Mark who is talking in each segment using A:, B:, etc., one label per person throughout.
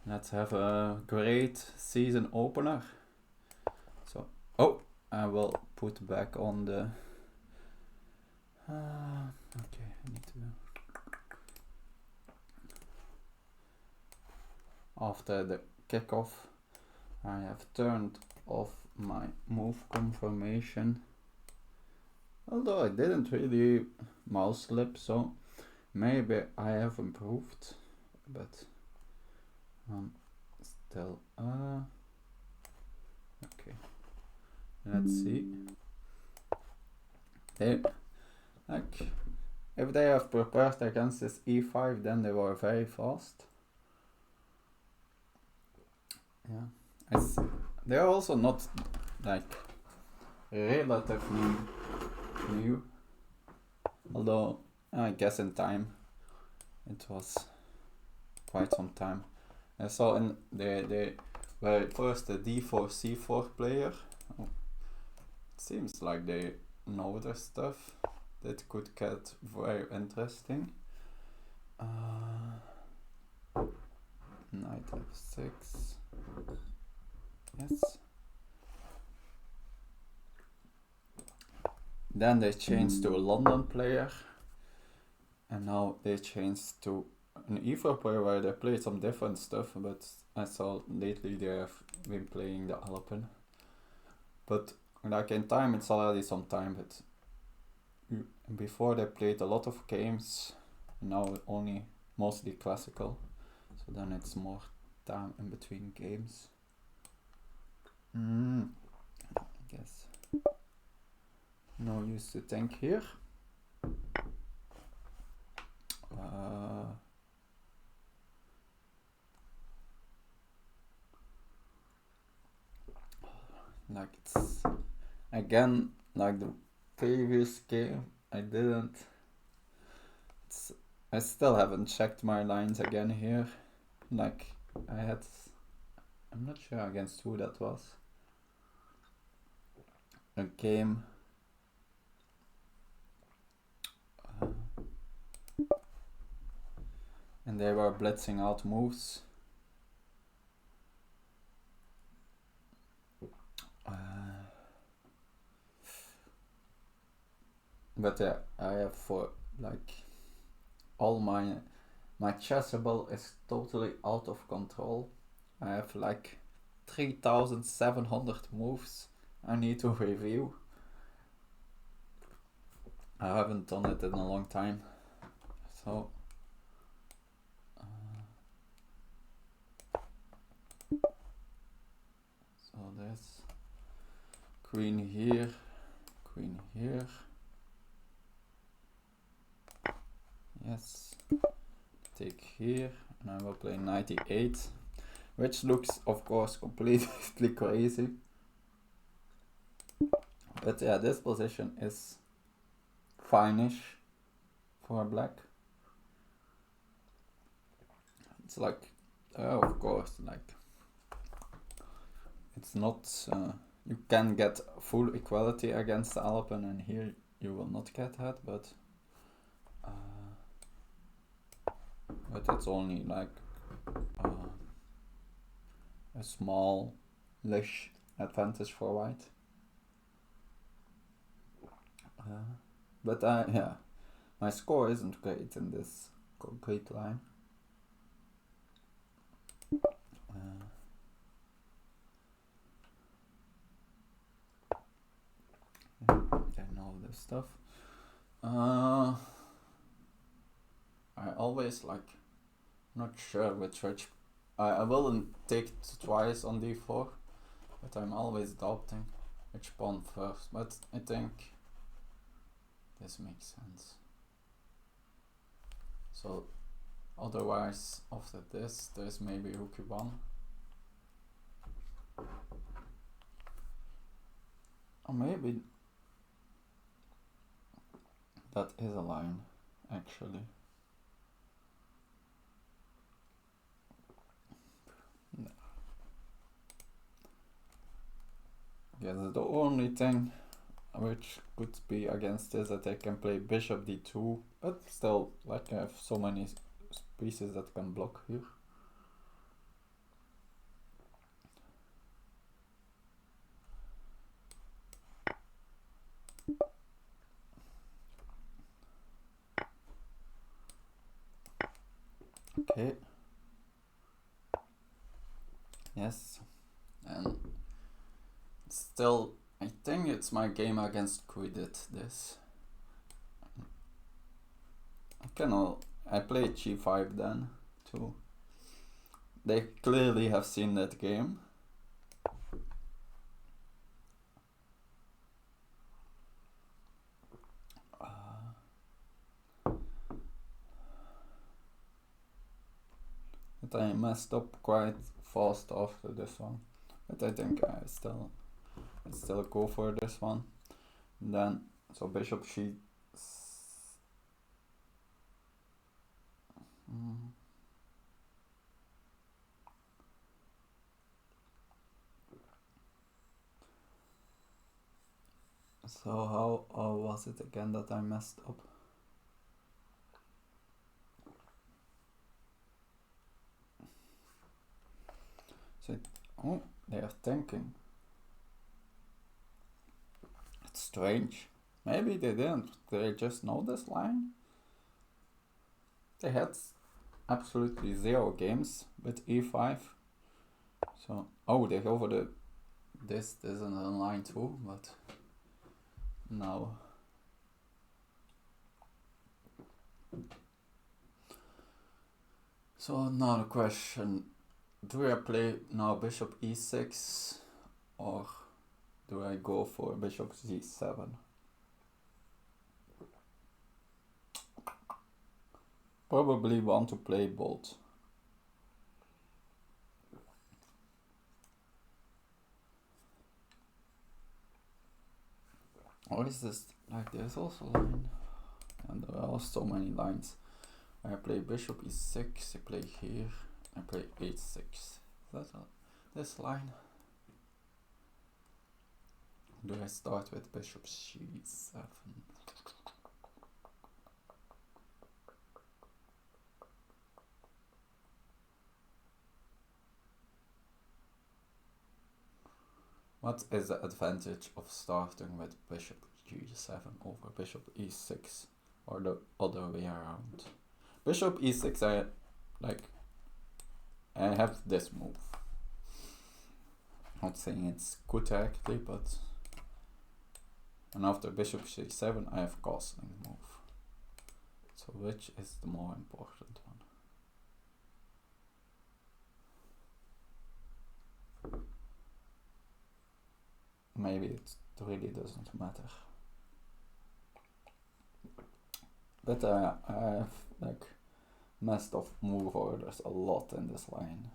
A: Let's have a great season opener. So, oh, I will put back on the. Okay, I need to. After the kickoff, I have turned off my move confirmation. Although I didn't really mouse slip, so maybe I have improved, but still. Okay, let's see. Like, if they have prepared against this e5, then they were very fast. Yeah, they're also not like relatively new, although I guess in time it was quite some time. I saw in they were first a d4 c4 player. Oh, it seems like they know their stuff. That could get very interesting. Knight f6. Yes. Then they changed to a London player, and now they changed to an e4 player where they played some different stuff, but I saw lately they have been playing the Alapin. But like in time, it's already some time, but before they played a lot of games, now only mostly classical, so then it's more time in between games. I guess no use to think here. Like it's again like the previous game. I still haven't checked my lines again here. Like I'm not sure against who that was. A game. And they were blitzing out moves. But yeah, I have for like all my chessable is totally out of control. I have like 3,700 moves I need to review. I haven't done it in a long time, so there's queen here, yes, take here, and I will play 98, which looks of course completely crazy, but yeah, this position is fine-ish for black. It's like, of course, like it's not you can get full equality against the Alapin, and here you will not get that, but it's only like a small-ish advantage for white. But yeah, my score isn't great in this concrete line. I know this stuff. I always like not sure which I will take twice on d4, but I'm always doubting which pawn first, but I think this makes sense. So otherwise after this there's maybe rook e1. Or maybe that is a line actually. Yes, the only thing which could be against this that I can play bishop d2, but still, like I have so many pieces that can block here. Okay. Yes. And still, I think it's my game against Quiddit, this. I played g5 then, too. They clearly have seen that game. But I messed up quite fast after this one. But I think I still go for this one. And then, so bishop she... So how was it again that I messed up? So oh, they are thinking. It's strange. Maybe they didn't. They just know this line. They had absolutely 0 games with e5. So they go for the this isn't in line too, but no. So now the question, do I play now bishop e6 or do I go for bishop g7? Probably want to play both. Or is this like there's also a line? And there are so many lines. I play bishop e6, I play here, I play h6. Is that this line? Do I start with bishop g7? What is the advantage of starting with bishop g7 over bishop e6 or the other way around? Bishop e6 I have this move. Not saying it's good actually, but and after bishop g7 I have castling move. So which is the more important one? Maybe it really doesn't matter. But I have like messed up move orders a lot in this line.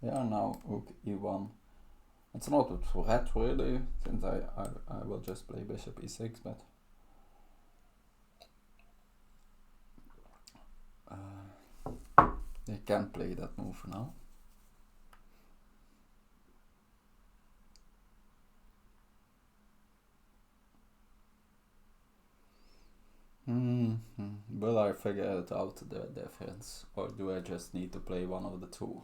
A: Yeah, now rook e1. It's not a threat really, since I will just play bishop e6, but they can play that move now. Will I figure it out the difference, or do I just need to play one of the two?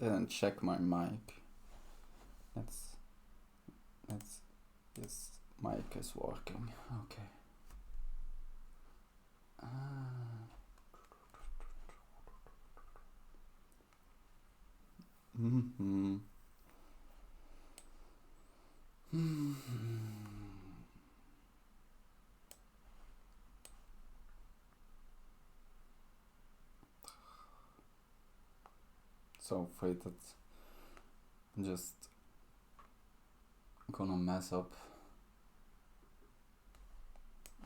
A: Didn't check my mic. This mic is working. Okay. So afraid that I'm just gonna mess up.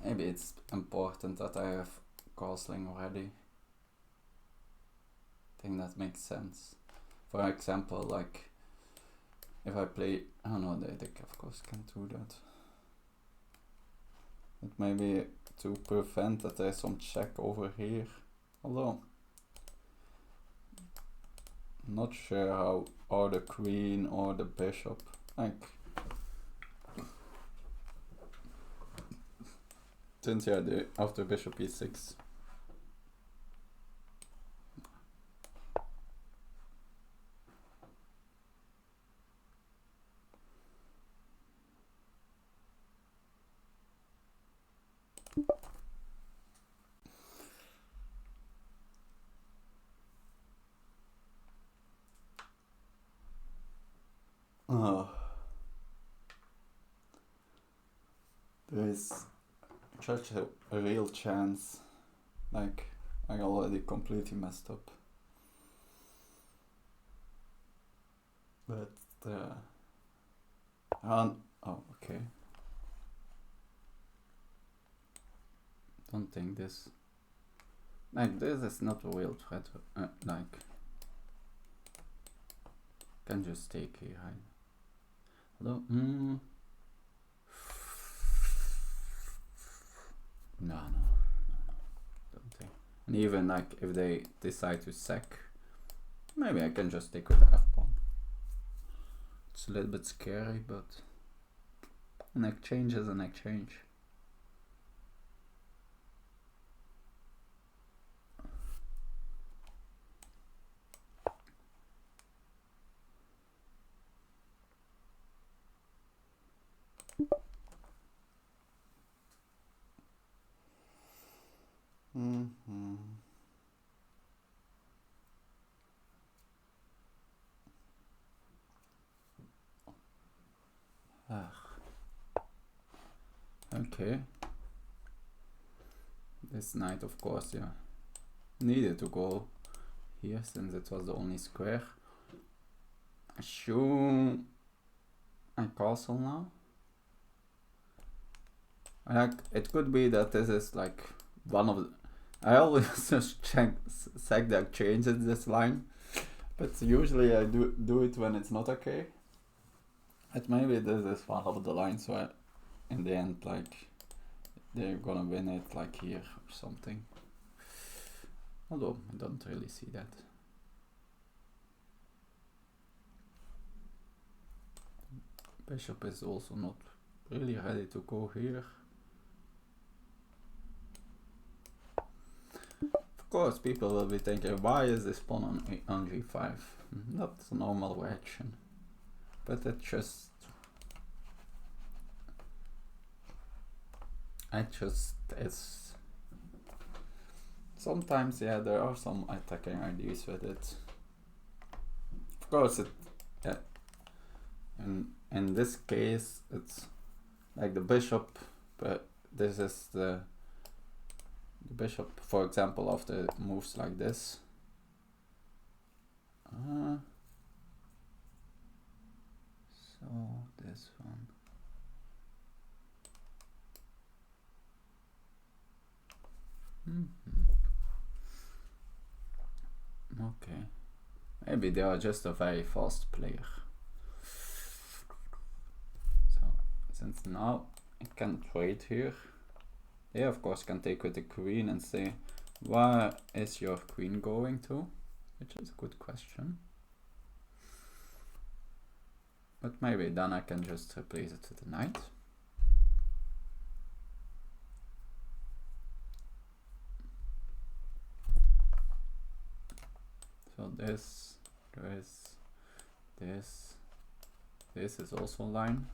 A: Maybe it's important that I have castling already. I think that makes sense. For example, like if I play, I don't know, they of course can do that. But maybe to prevent that there's some check over here. Although, not sure how, or the queen or the bishop, like, since yeah, after bishop e6. Oh. There is such a real chance, like, I already completely messed up. But, oh, okay. Don't think this, like, this is not a real threat, like, can just take here, hello, no, don't think. And even like if they decide to sack, maybe I can just take with the f-pawn. It's a little bit scary, but an exchange is an exchange. Okay. This knight, of course, yeah, needed to go here since it was the only square. Assume I castle now. Like, it could be that this is like one of the, I always just sack the exchange in this line, but usually I do it when it's not okay. But maybe this is one of the lines where in the end, like, they're gonna win it, like here or something. Although I don't really see that. Bishop is also not really ready to go here. Of course, people will be thinking, why is this pawn on g5? Not a normal reaction, but it just is. Sometimes, yeah, there are some attacking ideas with it. Of course, in this case, it's like the bishop, but this is the bishop, for example, after moves like this. So this one. Okay, maybe they are just a very fast player. So since now it can trade here, they of course can take with the queen and say, where is your queen going to? Which is a good question. But maybe then I can just replace it with the knight. So this is also a line,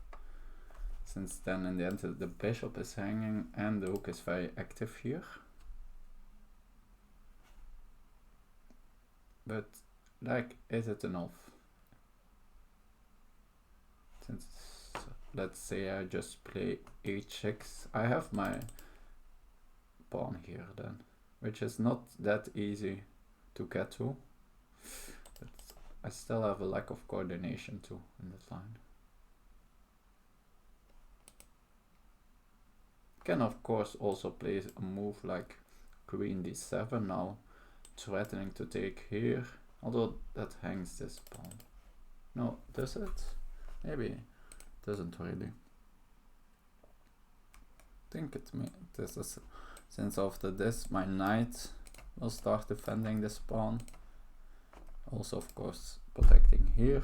A: since then in the end the bishop is hanging and the rook is very active here. But like, is it enough? Since, let's say I just play h6, I have my pawn here then, which is not that easy to get to. But I still have a lack of coordination too in that line. Can of course also play a move like queen d7 now, threatening to take here, although that hangs this pawn. No, does it? Maybe doesn't really. think this is, since after this my knight will start defending this pawn. Also of course protecting here.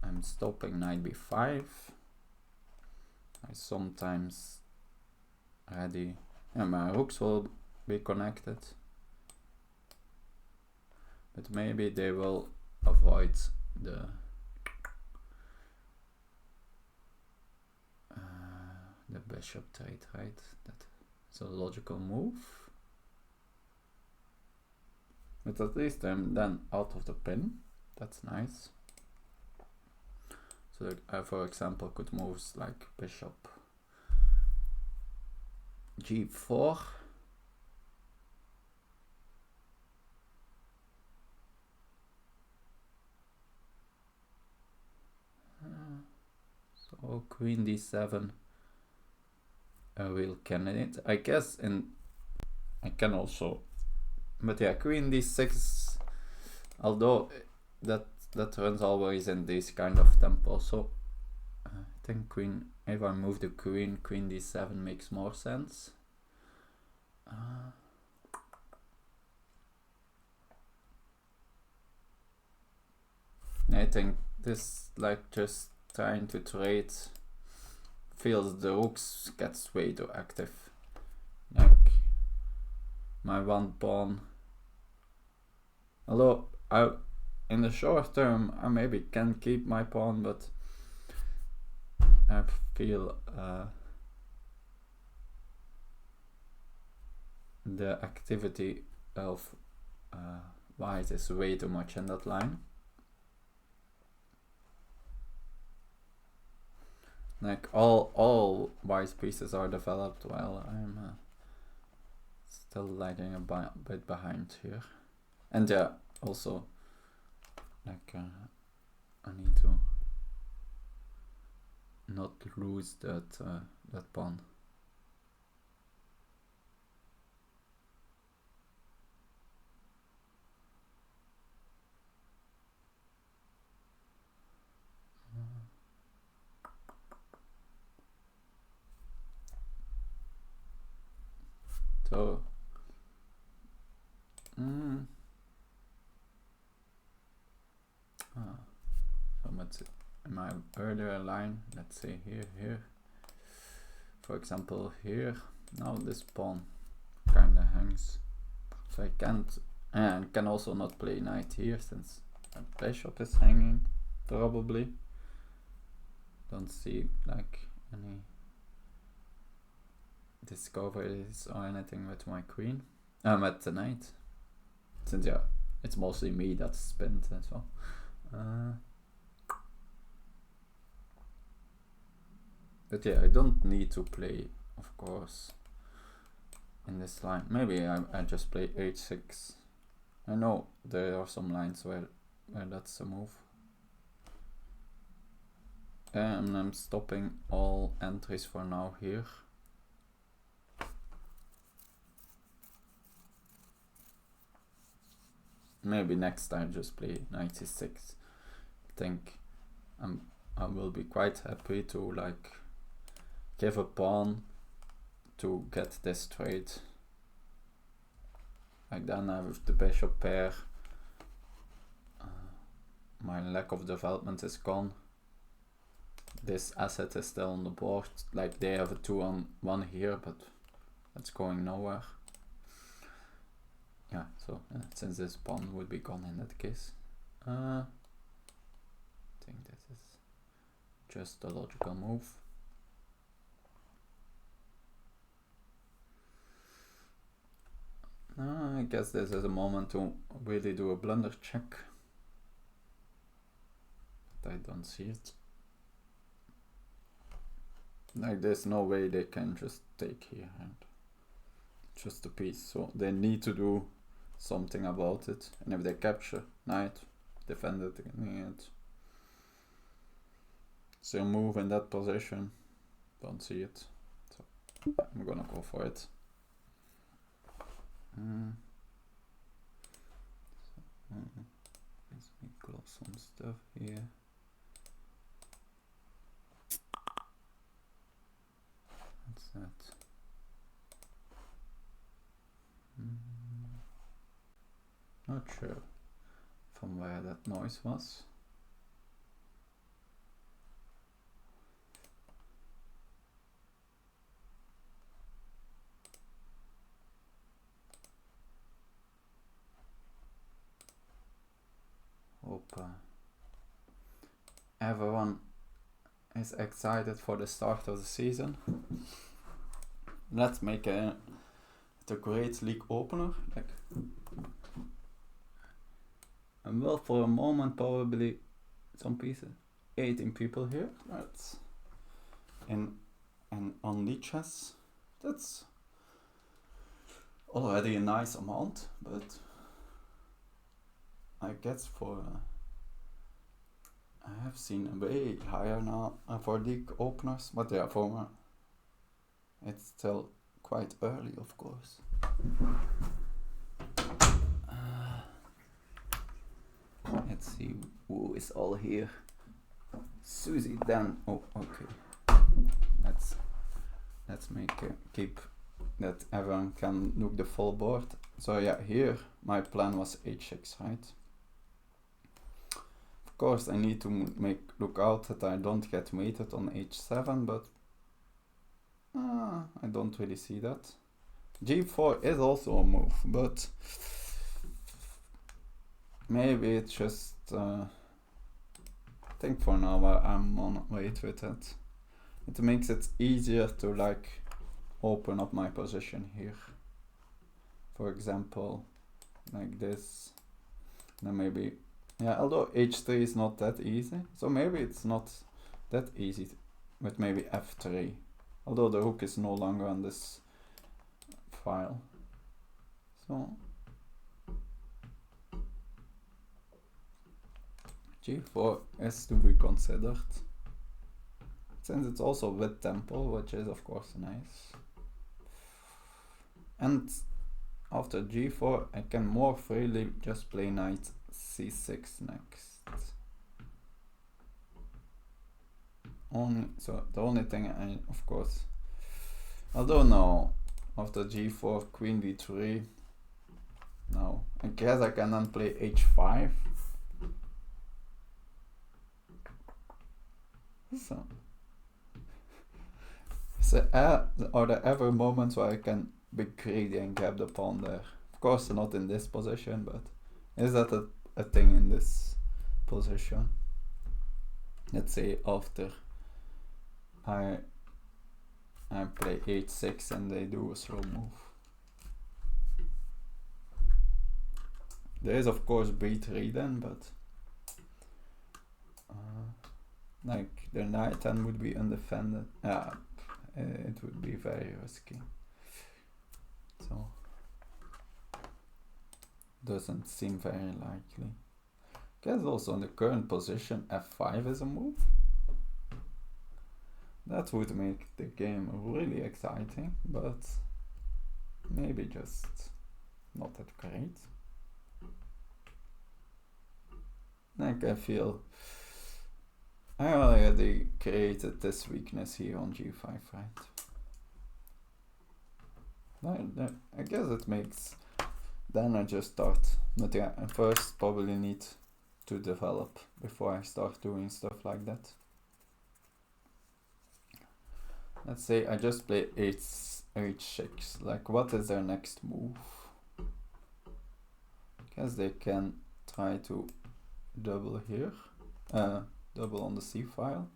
A: I'm stopping knight b5. I sometimes ready, and my rooks will be connected, but maybe they will avoid the bishop trade, right? That's a logical move. But at least I'm then out of the pin. That's nice. So I, for example, could move like bishop g4. So queen d7, a real candidate, I guess. And I can also, but yeah, queen d6. Although that runs always in this kind of tempo. So I think queen. If I move the queen, queen d7 makes more sense. I think this, like, just trying to trade, feels the rooks gets way too active. Like my one pawn. Although in the short term I maybe can keep my pawn, but I feel the activity of white is way too much in that line. Like all white pieces are developed while I'm still lagging a bit behind here. And yeah, also like I need to not lose that pawn. So so much in my earlier line, let's say here, for example here, now this pawn kinda hangs, so I can't, and can also not play knight here since my bishop is hanging, probably. Don't see like any discoveries or anything with my queen, with the knight, since yeah, it's mostly me that's spent as well. But yeah, I don't need to play, of course, in this line. Maybe I just play h6. I know there are some lines where that's a move. And I'm stopping all entries for now here. Maybe next time just play knight c6. I think I will be quite happy to like give a pawn to get this trade. Like then I have the bishop pair. My lack of development is gone. This asset is still on the board. Like they have a 2-on-1 here, but that's going nowhere. Yeah, so since this pawn would be gone in that case, I think this is just a logical move. I guess this is a moment to really do a blunder check, but I don't see it. Like there's no way they can just take here and just a piece, so they need to do something about it. And if they capture knight, defend it again, so move in that position, don't see it, so I'm gonna go for it. Let me close some stuff here. that? Not sure from where that noise was. Hope everyone is excited for the start of the season. Let's make it a great league opener. Like, and well, for a moment, probably some pieces. 18 people here. That's and on Lichess, that's already a nice amount, but I guess for I have seen a way higher now for league openers, but yeah, for it's still quite early, of course. Let's see who is all here. Susie, Dan. Oh, okay. Let's make keep that everyone can look the full board. So yeah, here my plan was h6, right? Of course, I need to look out that I don't get mated on h7, but I don't really see that. g4 is also a move, but maybe it's just I think for now I'm on wait with it. It makes it easier to like open up my position here. For example, like this. Then maybe, yeah, although h3 is not that easy, so maybe it's not that easy with maybe f3. Although the rook is no longer on this file. So g4 is to be considered, since it's also with tempo, which is of course nice. And after g4 I can more freely just play knight c6 next. So the only thing I, of course, although no, after g4 queen d3, no, I guess I can then play h5. So are there ever moments where I can be greedy and grab the pawn there? Of course not in this position, but is that a thing in this position? Let's say after I play h6 and they do a slow move. There is of course b3 then, but like the knight then would be undefended. It would be very risky. So doesn't seem very likely. Guess also in the current position f5 is a move. That would make the game really exciting, but maybe just not that great. Like I feel I already created this weakness here on g5, right? I guess it makes, then I just start, but yeah, I first probably need to develop before I start doing stuff like that. Let's say I just play h6, like what is their next move? Guess they can try to double here, double on the c file.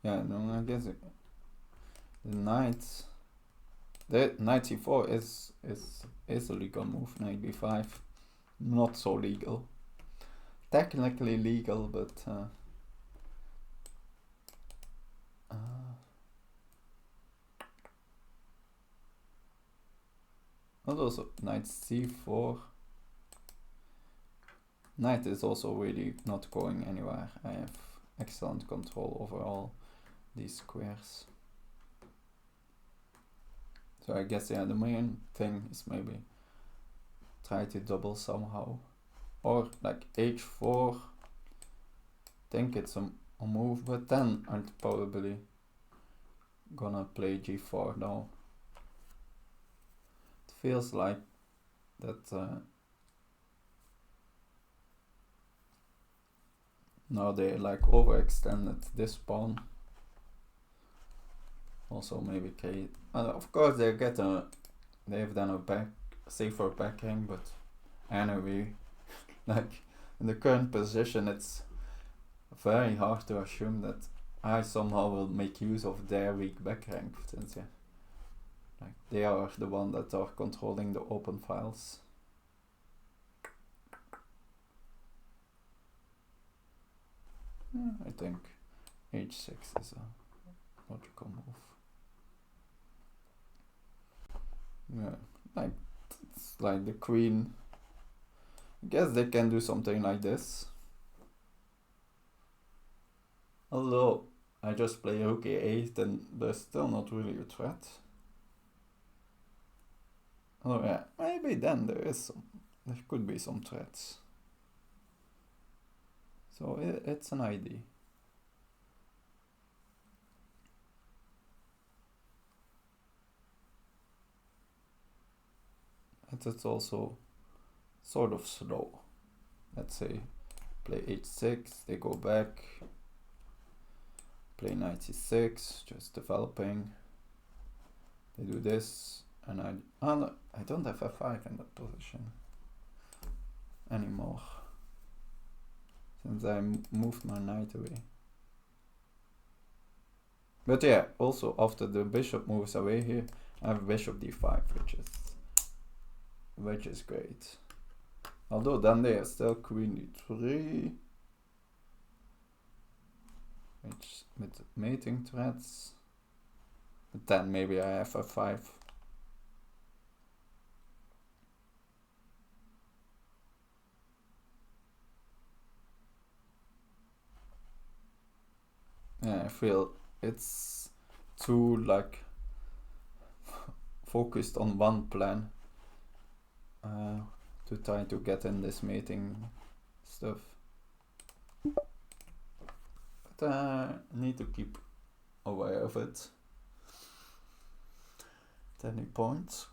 A: Yeah, no, I guess the knight c4 is a legal move. Knight b5, not so legal. Technically legal, but and also knight c4. Knight is also really not going anywhere. I have excellent control over all these squares. So I guess yeah, the main thing is maybe try to double somehow, or like h4. Think it's a move, but then I'd probably gonna play g4 now. It feels like that now they like overextended this pawn. Also maybe k. Of course they have then a safer backhand, but anyway, like in the current position, it's very hard to assume that I somehow will make use of their weak backhand, since like they are the one that are controlling the open files. I think h6 is a logical move. Yeah, like it's like the queen. I guess they can do something like this. Although I just play rook a8 and there's still not really a threat. Oh yeah, maybe then there could be some threats. So it's an idea. It's also sort of slow. Let's say play h6, they go back, play knight c6, just developing. They do this, and I don't have f5 in that position anymore, since I moved my knight away. But yeah, also after the bishop moves away here, I have bishop d5, which is great. Although then they are still queen d3, which with mating threats. But then maybe I have f5. Yeah, I feel it's too like focused on one plan to try to get in this mating stuff. But I need to keep aware of it at any point.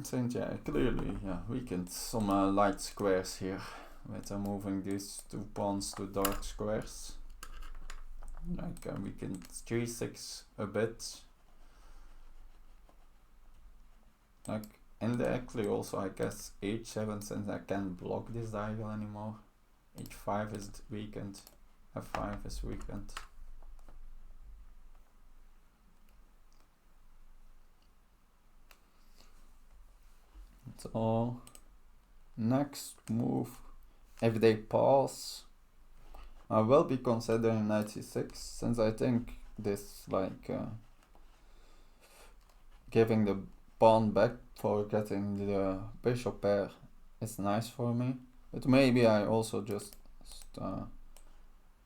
A: Since yeah, clearly weakened some light squares here with moving these two pawns to dark squares. Like we can g6 a bit. Like indirectly also I guess h7, since I can't block this diagonal anymore. h5 is weakened, f5 is weakened. So next move, if they pass, I will be considering knight c6, since I think this like giving the pawn back for getting the bishop pair is nice for me. But maybe I also just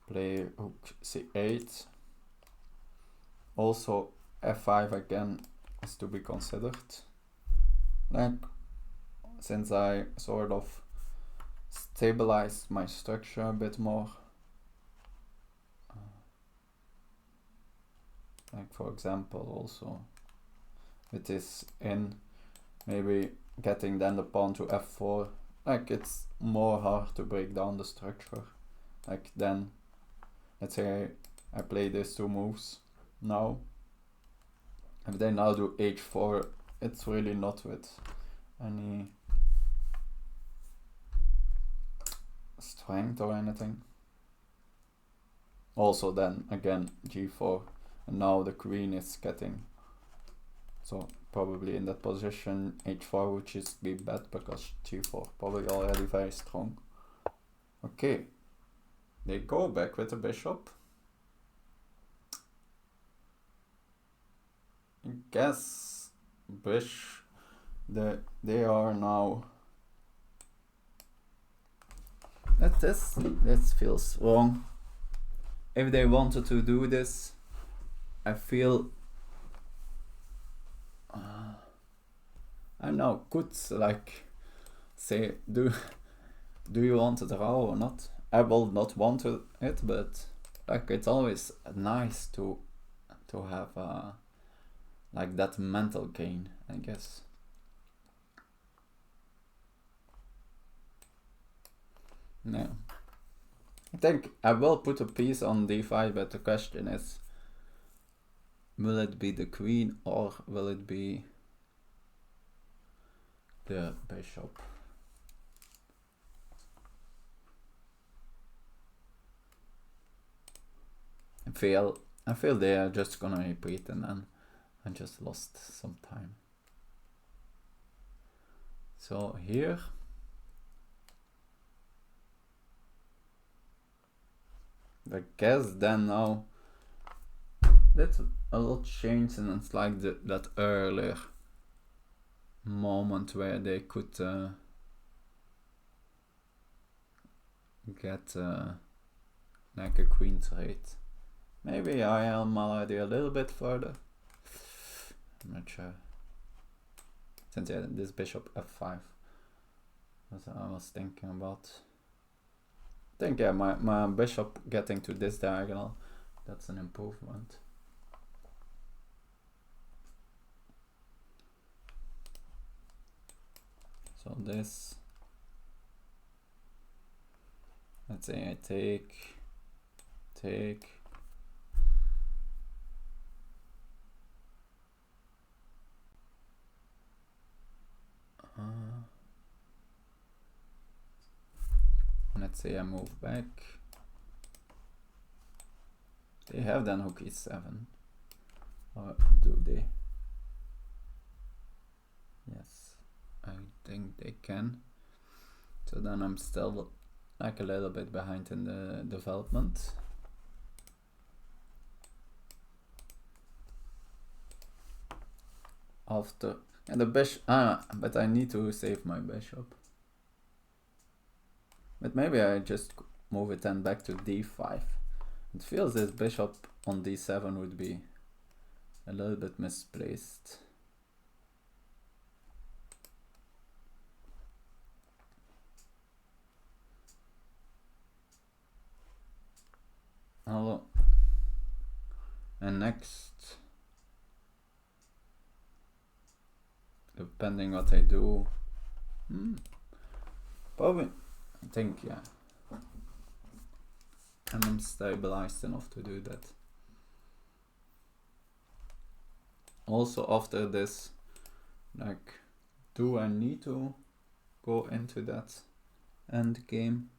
A: play rook c8. Also f5 again is to be considered. Like, since I sort of stabilized my structure a bit more. Like for example also with this in, maybe getting then the pawn to f4, like it's more hard to break down the structure. Like then, let's say I play these two moves now, if they now do h4, it's really not with any strength or anything. Also then again g4, and now the queen is getting, so probably in that position h4, which is be bad because g4 probably already very strong. Okay, they go back with the bishop. I guess they are now. This feels wrong. If they wanted to do this, I feel I don't know, could like say do you want to draw or not? I will not want it, but like it's always nice to have like that mental gain, I guess. No. I think I will put a piece on d5, but the question is, will it be the queen or will it be the bishop? I feel they are just gonna repeat, and then I just lost some time. So here, I guess then now that's a lot changed, and it's like that earlier moment where they could get like a queen trade. Maybe I am already a little bit further. I'm not sure. Since yeah, this bishop f5 was I was thinking about. I think yeah, my bishop getting to this diagonal, that's an improvement. So this, let's say I take. Let's say I move back. They have then rook e7. Or do they? Yes, I think they can. So then I'm still like a little bit behind in the development. After and the bishop, but I need to save my bishop. But maybe I just move it then back to d5. It feels this bishop on d7 would be a little bit misplaced. Hello. And next, depending what I do, probably, I think, yeah, I'm stabilized enough to do that. Also after this, like, do I need to go into that end game?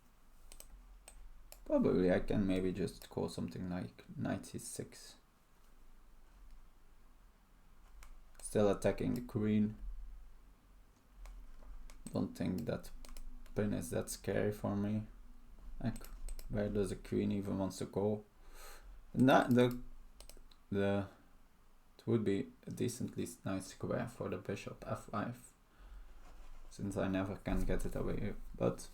A: Probably I can maybe just go something like 96. Still attacking the queen. Don't think that pin is that scary for me. Like, where does the queen even wants to go? Not it would be a decently nice square for the bishop f5, since I never can get it away. But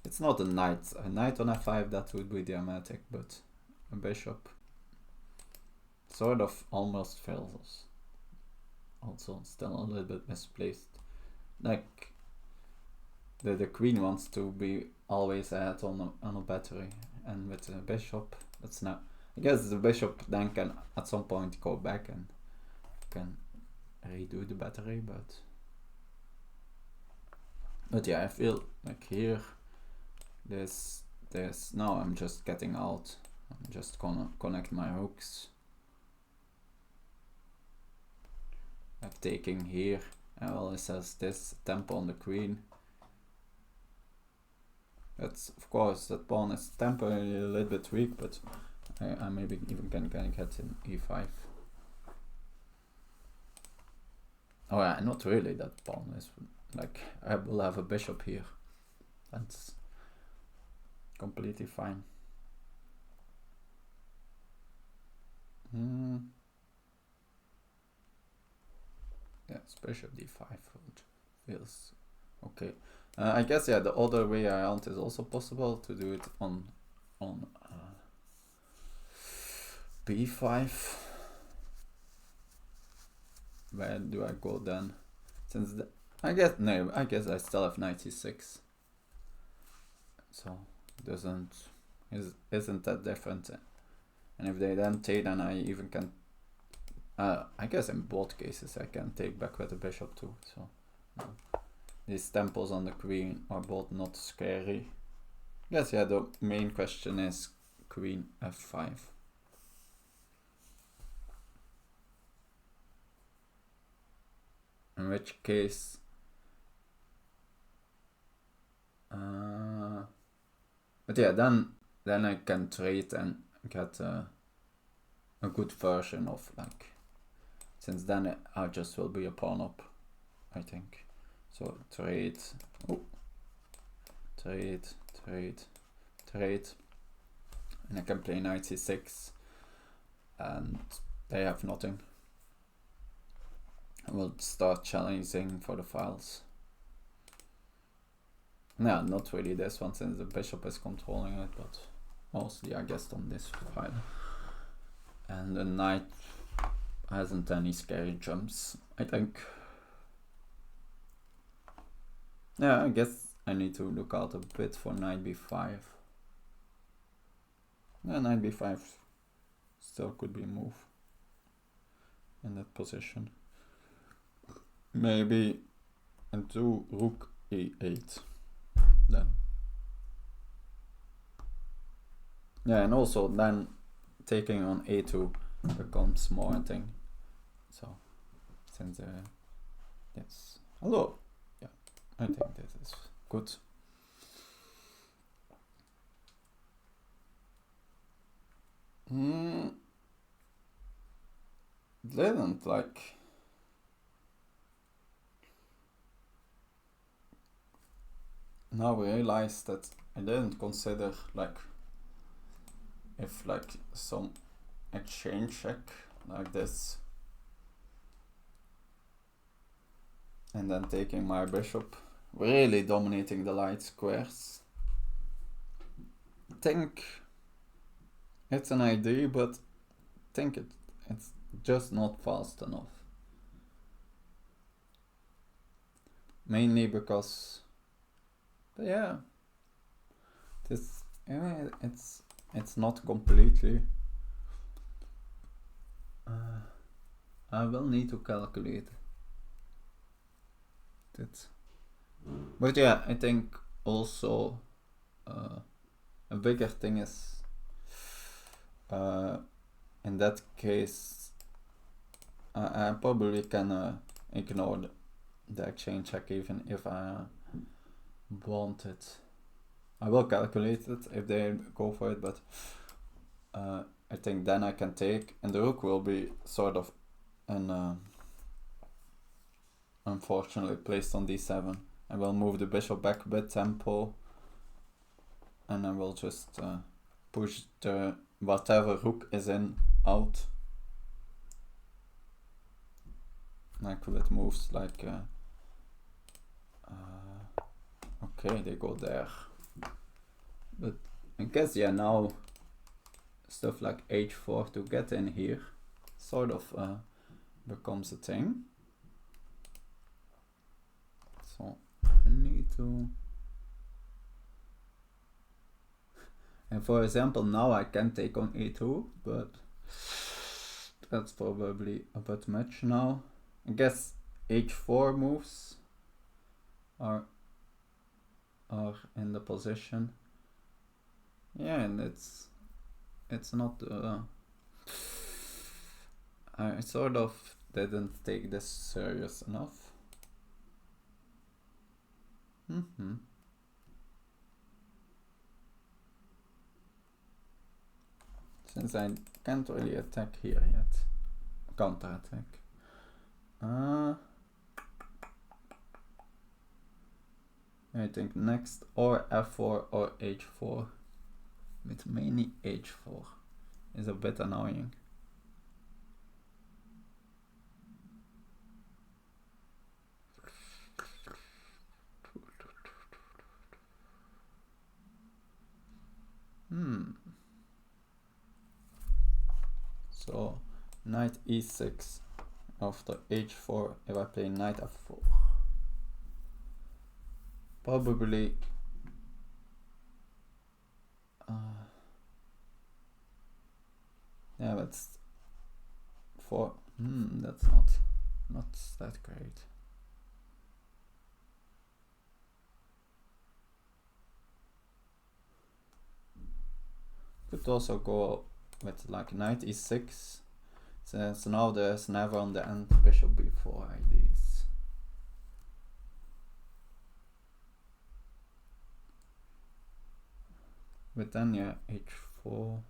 A: it's not a knight. A knight on f5, that would be dramatic, but a bishop sort of almost fails. Also still a little bit misplaced. Like the queen wants to be always ahead on a battery, and with the bishop, that's not. I guess the bishop then can at some point go back and can redo the battery, but yeah, I feel like here this now I'm just getting out. I'm just gonna connect my hooks. I'm taking here, and well, it says this tempo on the queen. That's, of course, that pawn is temporarily a little bit weak, but I maybe even can get in e5. Oh yeah, not really, that pawn is like, I will have a bishop here. That's completely fine. Yes, bishop d5 feels okay. I guess yeah, the other way around is also possible, to do it on b5. Where do I go then? I guess I still have 96. So isn't that different. And if they then take, then I even can. I guess in both cases I can take back with the bishop too. So these temples on the queen are both not scary. Yes, yeah. The main question is queen f5. In which case, but yeah, then I can trade and get a good version of, like, since then I just will be a pawn up, I think. So trade, trade, and I can play knight c6, and they have nothing. I will start challenging for the files. No, not really this one, since the bishop is controlling it, but mostly I guess on this file. And the knight hasn't any scary jumps, I think. Yeah, I guess I need to look out a bit for knight b5. Yeah, knight b5 still could be a move in that position. Maybe into rook e8 then. Yeah, and also then taking on a2 becomes more a thing. So since yes, although yeah, I think this is good. Didn't like. Now realize that I didn't consider, like, if like some exchange check like this and then taking my bishop, really dominating the light squares. I think it's an idea, but I think it's just not fast enough. Mainly because, but yeah, this, yeah, it's not completely. I will need to calculate it. But yeah, I think also a bigger thing is in that case I probably can ignore the exchange check even if I want it. I will calculate it if they go for it, but I think then I can take, and the rook will be sort of an unfortunately placed on d7. I will move the bishop back a bit tempo, and I will just push the whatever rook is in out, like with moves like okay, they go there, but I guess yeah, now stuff like h4 to get in here sort of becomes a thing. So I need to, and for example now I can take on a2, but that's probably a bit much now. I guess h4 moves are in the position. Yeah, and it's not I sort of didn't take this serious enough. Since I can't really attack here yet, counter attack. I think next or f4 or h4, with mainly h4 is a bit annoying. So knight e6 after h4 if I play knight f4. Probably Yeah, that's for that's not that great. Could also go with like knight e6. So now there's never on the end bishop b4 ideas. But then yeah, h4.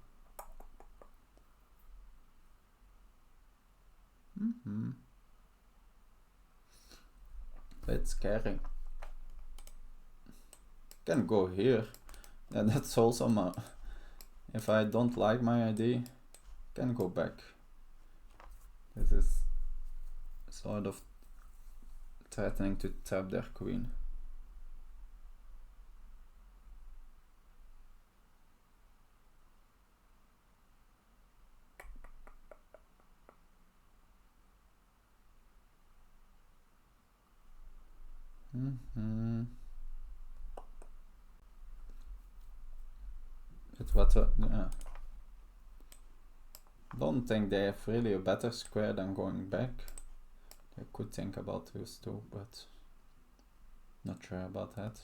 A: Bit scary. Can go here. Yeah, that's also my. If I don't like my idea, can go back. This is sort of threatening to tap their queen. But what? Yeah. Don't think they have really a better square than going back. They could think about this too, but not sure about that.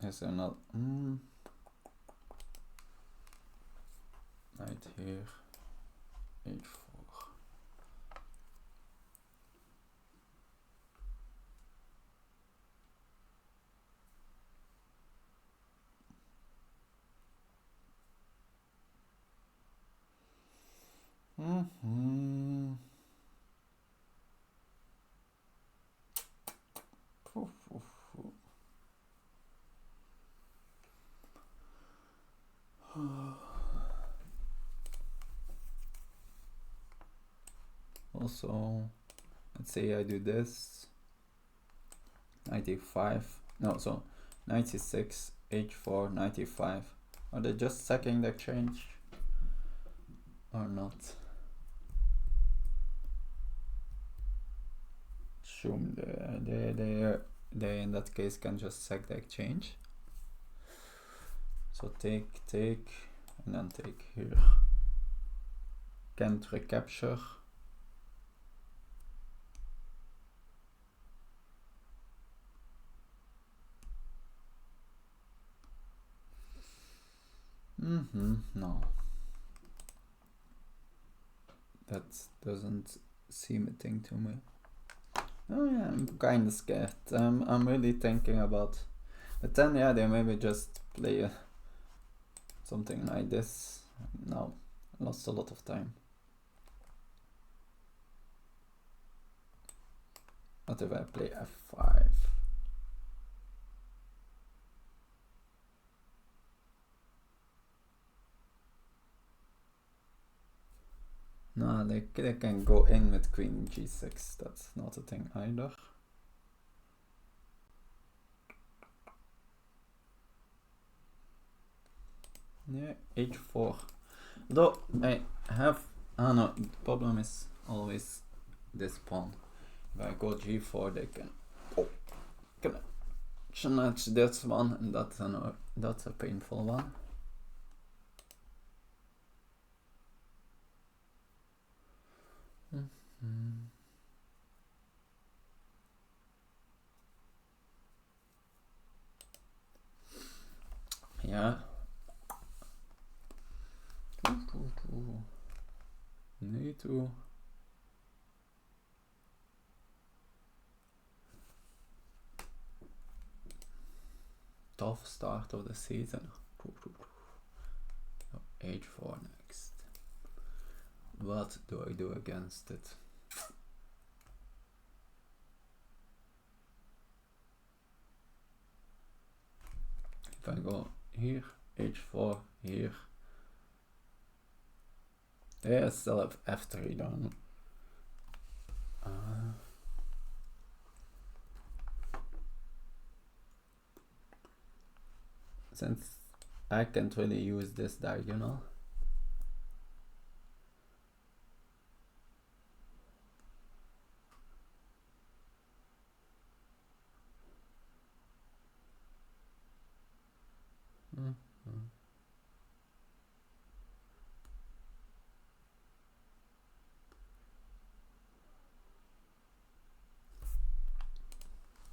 A: Is there not? Right here, h4. Also, let's say I do this. 95. No, so 96, h4, 95. Are they just sacking the exchange or not? Assume they in that case can just sack the exchange. So take, and then take here. Can't recapture. No. That doesn't seem a thing to me. Oh yeah, I'm kinda scared. I'm really thinking about. But then yeah, they maybe just play something like this. No, I lost a lot of time. What if I play f5? No, they can go in with queen g6. That's not a thing either. Yeah, h4. Though I have, no, the problem is always this pawn. If I go g4, they can snatch this one, and that's a painful one. Yeah. Need to. Tough start of the season. h4 next. What do I do against it? If I go here, h4, here. Yeah, I still have f3 done. Since I can't really use this diagonal.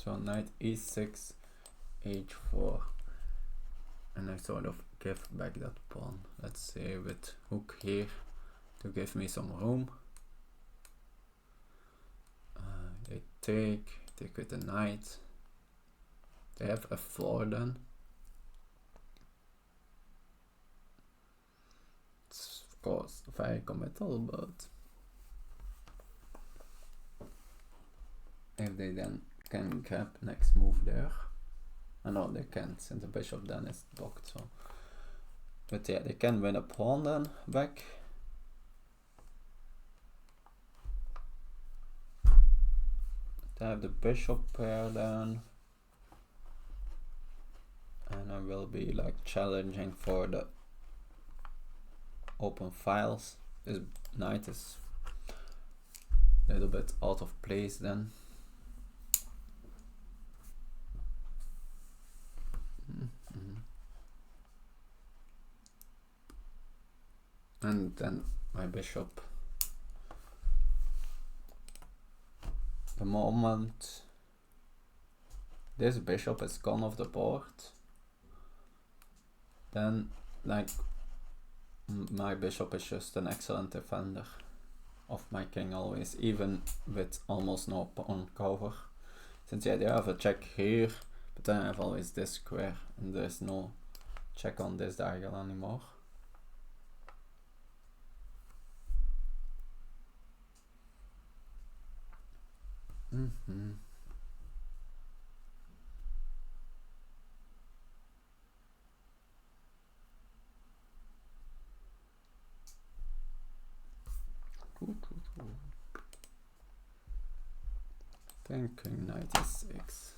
A: So knight e6, h4, and I sort of give back that pawn. Let's say with hook here to give me some room. They take with the knight. They have f4 then. It's of course very committal, but if they then can grab next move there. No, they can't, since the bishop then is blocked. So, but yeah, they can win a pawn then back. They have the bishop pair then, and I will be like challenging for the open files. This knight is a little bit out of place then. And then my bishop. The moment this bishop is gone off the board, then like my bishop is just an excellent defender of my king always, even with almost no pawn cover. Since yeah, they have a check here, but then I have always this square and there's no check on this diagonal anymore. Thinking 96.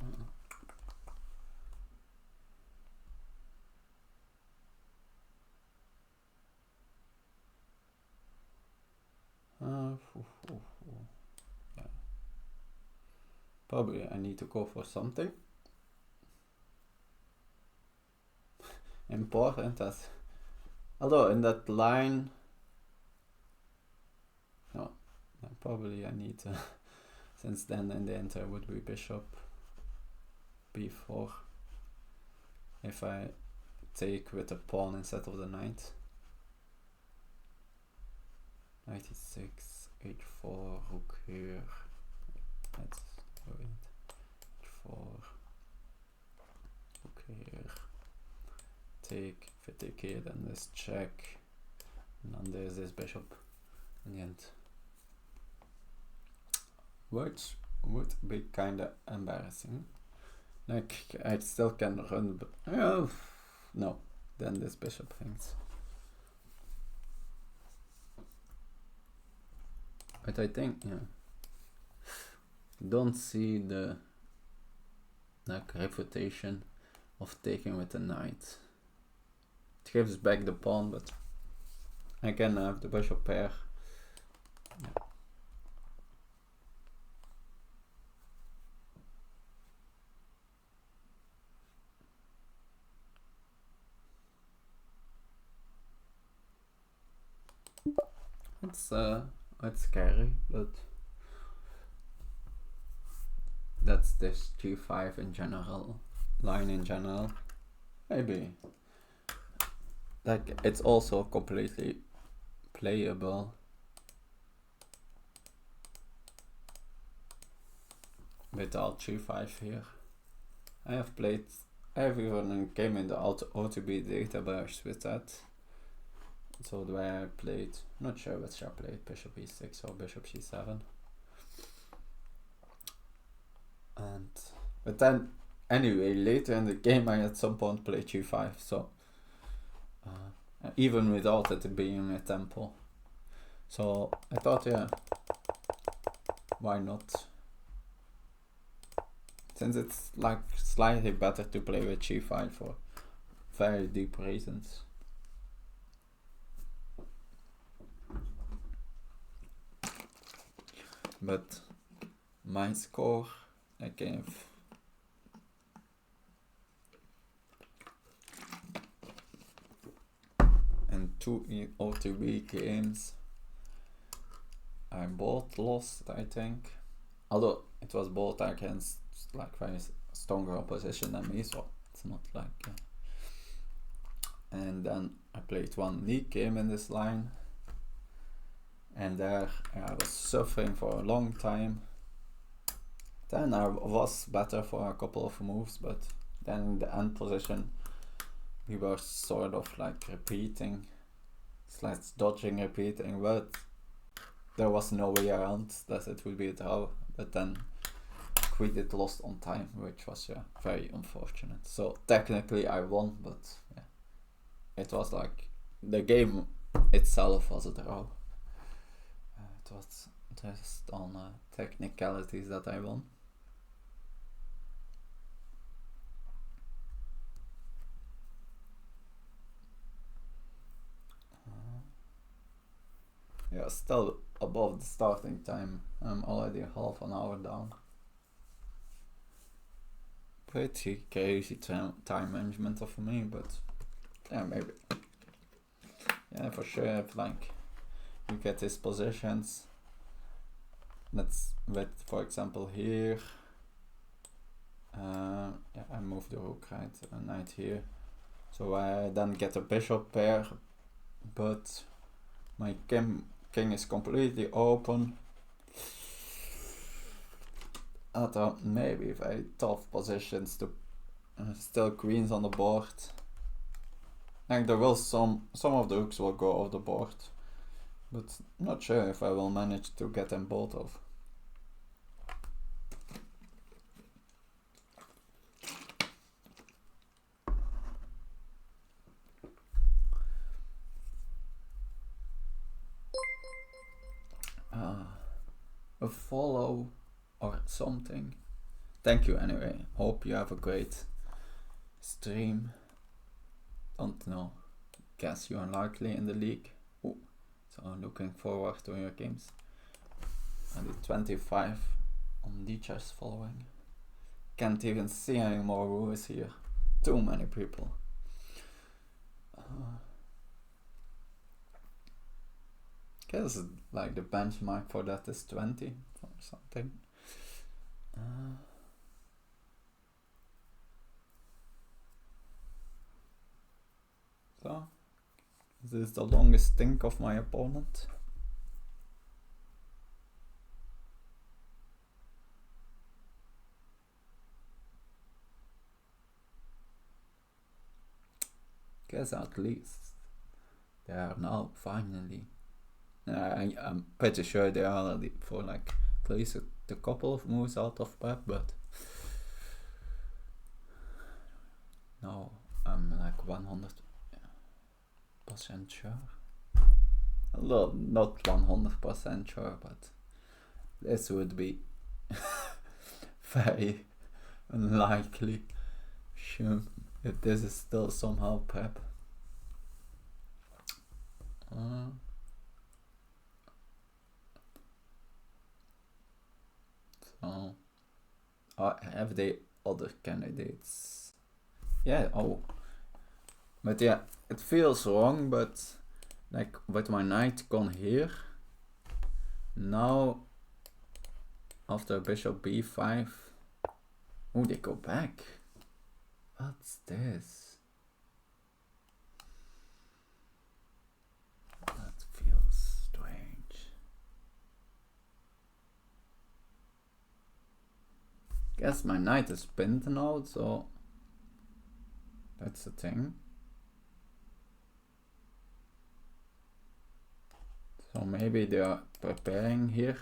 A: Yeah. Probably I need to go for something important, that although in that line, no, probably I need to since then in the enter would be bishop b4 if I take with the pawn instead of the knight. 96, h4, rook here, let's do it, h4, rook here, take, if I take here then this check, and then there's this bishop in the end, which would be kinda embarrassing. Like I still can run, but no, then this bishop things. But I think, yeah, don't see the like refutation of taking with the knight. It gives back the pawn, but I can have the bishop pair. Yeah. It's scary, but that's this g5 in general, line in general. Maybe like it's also completely playable without g5 here. I have even a game in the OTB database with that. So the way I played, not sure which I played, bishop e6 or bishop c7. But then anyway, later in the game I at some point played g5, so even without it being a tempo. So I thought, yeah, why not? Since it's like slightly better to play with g5 for very deep reasons. But my score, I gave two OTB games. I both lost, I think. Although it was both against like very stronger opposition than me, so it's not like. And then I played one league game in this line, and there I was suffering for a long time. Then I was better for a couple of moves, but then in the end position we were sort of like repeating, / dodging, repeating, but there was no way around that it would be a draw. But then we did lost on time, which was very unfortunate. So technically I won, but yeah, it was like the game itself was a draw. It was just on technicalities that I won. Yeah, still above the starting time. I'm already half an hour down. Pretty crazy time management for me, but yeah, maybe. Yeah, for sure. If like you get these positions, that's with, for example, here. Yeah, I move the rook, right, a knight here, so I then get a bishop pair, but my king is completely open. Maybe very tough positions to still queens on the board. Like there will some of the rooks will go off the board, but not sure if I will manage to get them both off. A follow or something. Thank you anyway. Hope you have a great stream. Don't know. Guess you're unlikely in the league. Ooh. So I'm looking forward to your games. I did 25 on Lichess following. Can't even see any more rules here. Too many people. Guess like the benchmark for that is 20 or something. So, this is the longest stink of my opponent. Guess at least they are now finally. I'm pretty sure they are already for like at least a couple of moves out of prep, but now I'm like 100% sure. Although not 100% sure, but this would be very unlikely. Sure, if this is still somehow prep. So, have the other candidates? Yeah, but yeah, it feels wrong, but like with my knight gone here, now after bishop b5, oh, they go back. What's this? That feels strange. Guess my knight is pinned now, so that's the thing. So maybe they are preparing here,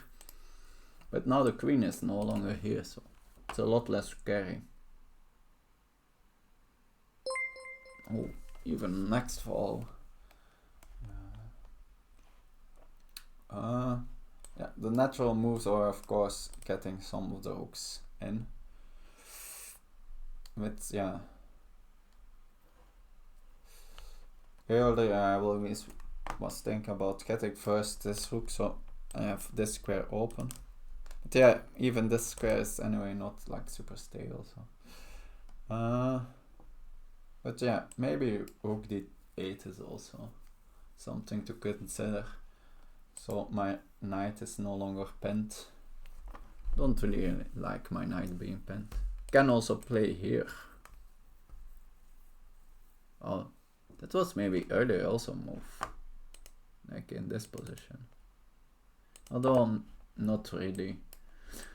A: but now the queen is no longer here, so it's a lot less scary. Oh, even next fall. Yeah, the natural moves are of course getting some of the rooks in. But yeah, earlier I always was thinking about getting first this rook, so I have this square open. But yeah, even this square is anyway not like super stable, so but yeah, maybe rook d8 is also something to consider. So my knight is no longer pinned. Don't really like my knight being pinned. Can also play here. Oh, that was maybe earlier also move. Like in this position. Although not really.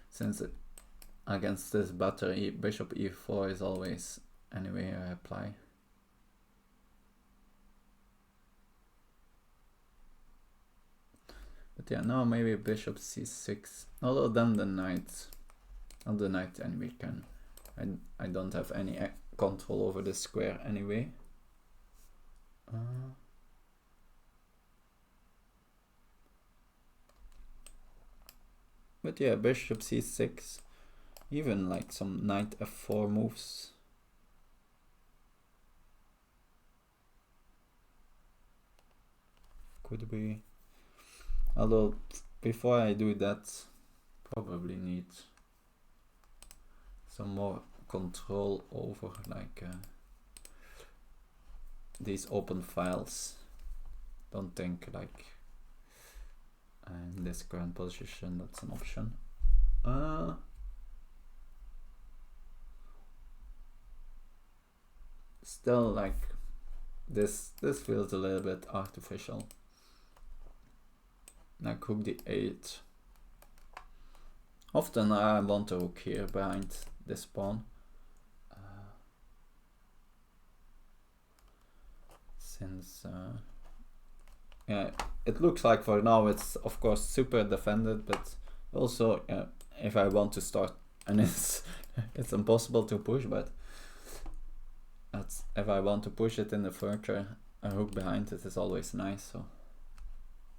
A: Since against this battery, bishop e4 is always anyway I apply. But yeah, now maybe bishop c6. Although then the knight, not the knight anyway can. I don't have any control over the square anyway. But yeah, bishop c6. Even like some knight f4 moves. Could be. Although before I do that, probably need some more control over like these open files. Don't think like in this current position that's an option. Still like this feels a little bit artificial. Like hook d8. Often I want to hook here behind this pawn. Since yeah, it looks like for now it's of course super defended, but also if I want to start, and it's impossible to push, but that's if I want to push it in the future, a hook behind it is always nice. So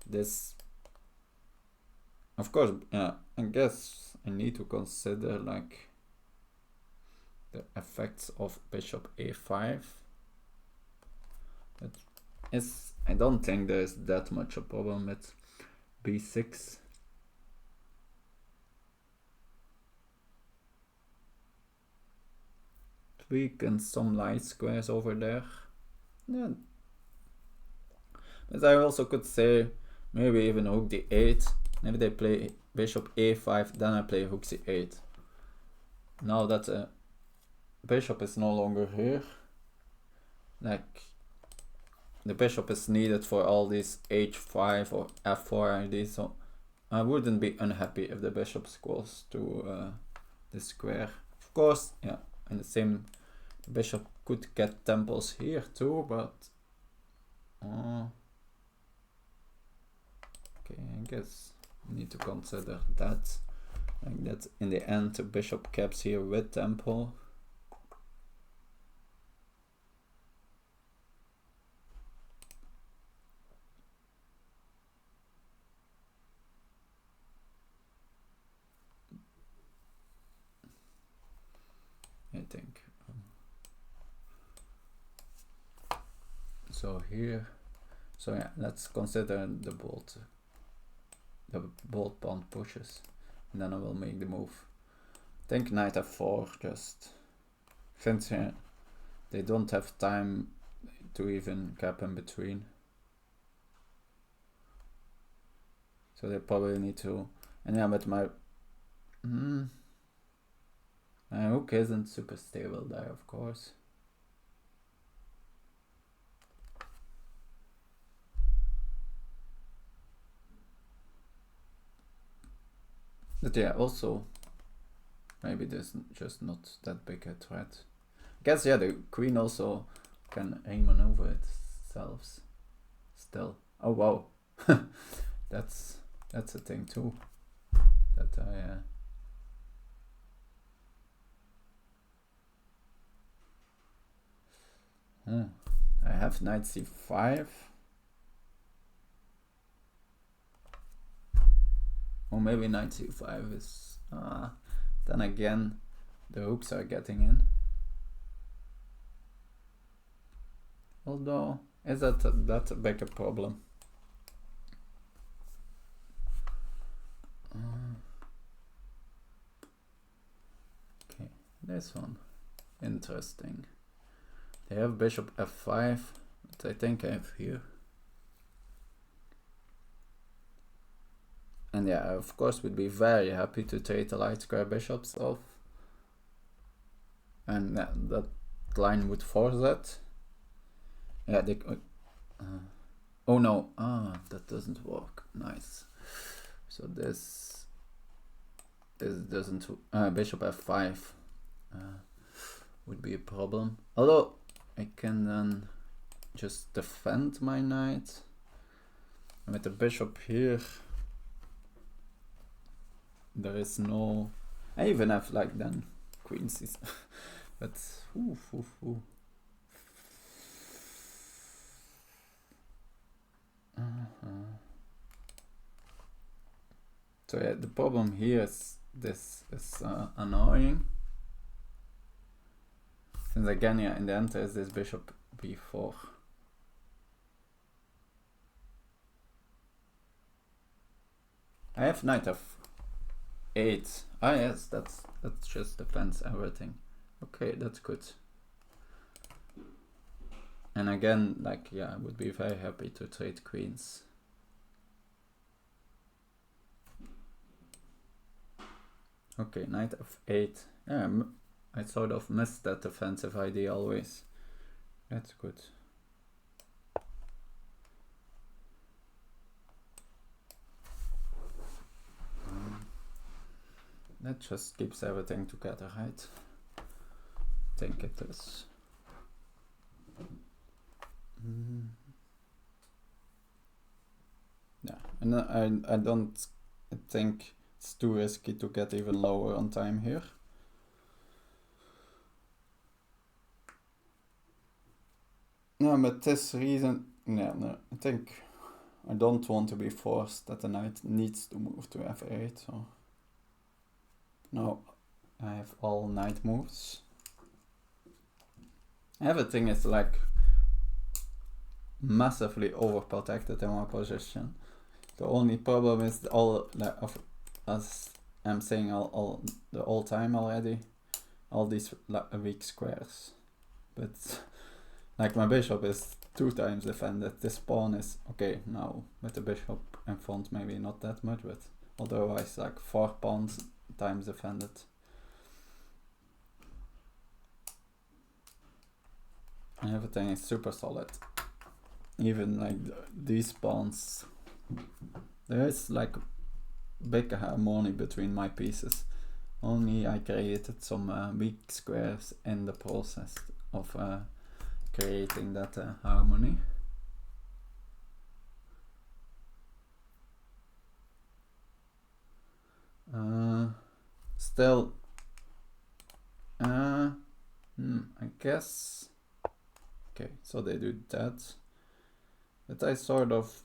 A: this, of course, yeah, I guess I need to consider like the effects of bishop a5. But I don't think there's that much a problem with b6. Weaken some light squares over there. Yeah. But I also could say maybe even hook d8. Maybe they play bishop a5, then I play hook c8. Now that bishop is no longer here, like the bishop is needed for all these h5 or f4 ideas, so I wouldn't be unhappy if the bishop goes to the square. Of course, yeah, and the same, the bishop could get temples here too, but okay, I guess we need to consider that. Like that in the end the bishop caps here with temple. I think. So here, so yeah, let's consider the bolt pawn pushes, and then I will make the move. I think knight f4, just since they don't have time to even cap in between, so they probably need to. And yeah, but my hook isn't super stable there, of course. But yeah, also maybe there's just not that big a threat. I guess yeah, the queen also can maneuver itself still. Oh wow, that's a thing too. That I have knight c5. Or maybe knight c5 is then again the hooks are getting in. Although is that a bigger problem? Okay, this one interesting. They have bishop f5, but I think I have here. And yeah, of course, would be very happy to trade the light square bishops off. And that line would force that. Yeah, they... oh no, that doesn't work. Nice. So this doesn't... bishop f5 would be a problem. Although, I can then just defend my knight. And with the bishop here, there is no... I even have like then queens is... but... So yeah, the problem here is this is annoying. Since again, yeah, in the end there is this bishop b4. I have knight f8. Ah yes, that just defends everything. Okay, that's good. And again, like, yeah, I would be very happy to trade queens. Okay, knight f8. Yeah, I sort of missed that defensive idea always. That's good. That just keeps everything together, right? I think it is. Yeah, and I don't think it's too risky to get even lower on time here. No, but this reason, yeah, no, I think I don't want to be forced that the knight needs to move to f8. So now I have all knight moves. Everything is like massively overprotected in my position. The only problem is all of, as I'm saying all the whole time already, all these weak squares. But like my bishop is 2 times defended. This pawn is okay now with the bishop in front, maybe not that much, but otherwise like 4 pawns times defended. And everything is super solid. Even like these pawns, there is like big harmony between my pieces. Only I created some weak squares in the process of creating that harmony. Still, I guess. Okay, so they do that. But I sort of...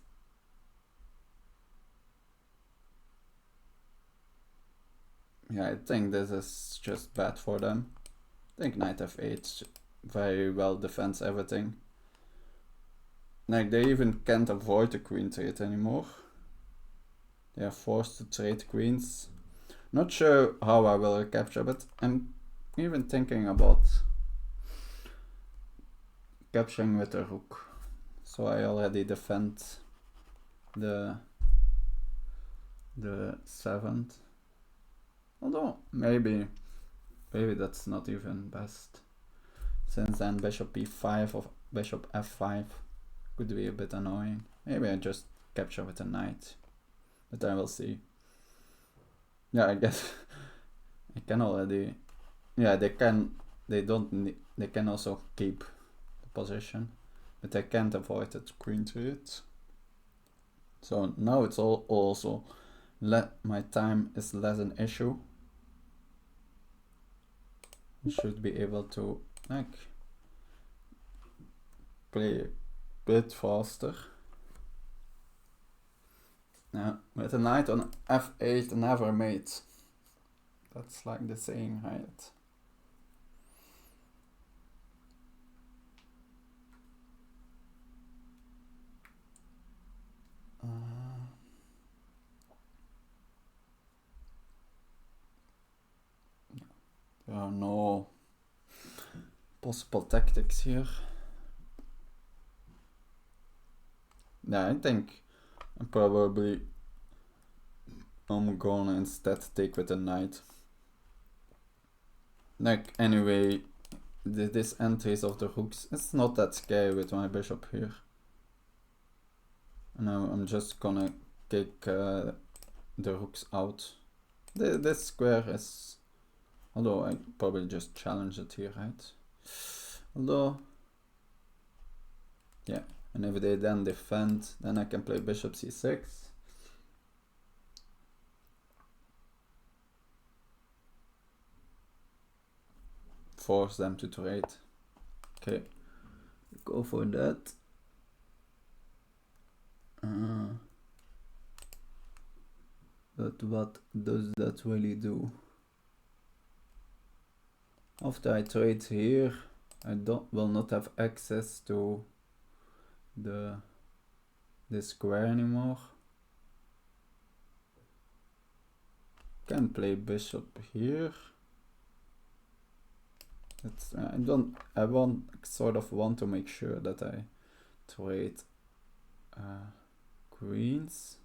A: yeah, I think this is just bad for them. I think knight f8 very well defends everything. Like, they even can't avoid the queen trade anymore. They are forced to trade queens. Not sure how I will capture, but I'm even thinking about capturing with a rook. So I already defend the 7th. Although maybe that's not even best. Since then bishop b5 or bishop f5 could be a bit annoying. Maybe I just capture with a knight. But I will see. Yeah, I guess I can already... yeah, they can also keep the position. But I can't avoid that queen trade. So now it's also my time is less an issue. You should be able to like play a bit faster. Now with a knight on f8 never mate. That's like the saying, right? There are no possible tactics here. Yeah, I think I'm probably I'm gonna instead take with a knight. Like, anyway, this entries of the rooks, it's not that scary with my bishop here. Now I'm just gonna kick the rooks out. This square is, although I probably just challenge it here, right? Although, yeah, and if they then defend, then I can play bishop c6. Force them to trade. Okay, go for that. But what does that really do? After I trade here, I will not have access to this square anymore. Can play bishop here. I sort of want to make sure that I trade queens.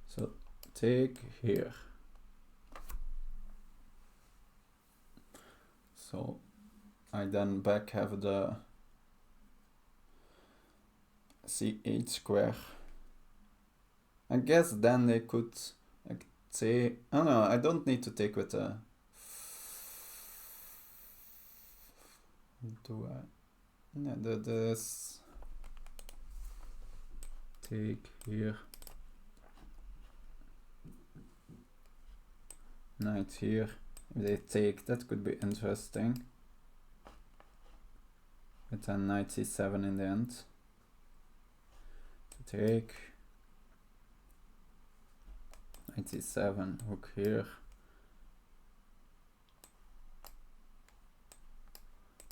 A: So take here. So I then back have the c8 square. I guess then they could like say, oh no, I don't need to take with a. Do I? Yeah, this take here. Knight here. If they take, that could be interesting. With a knight c7 in the end. To take. Knight c7, hook here.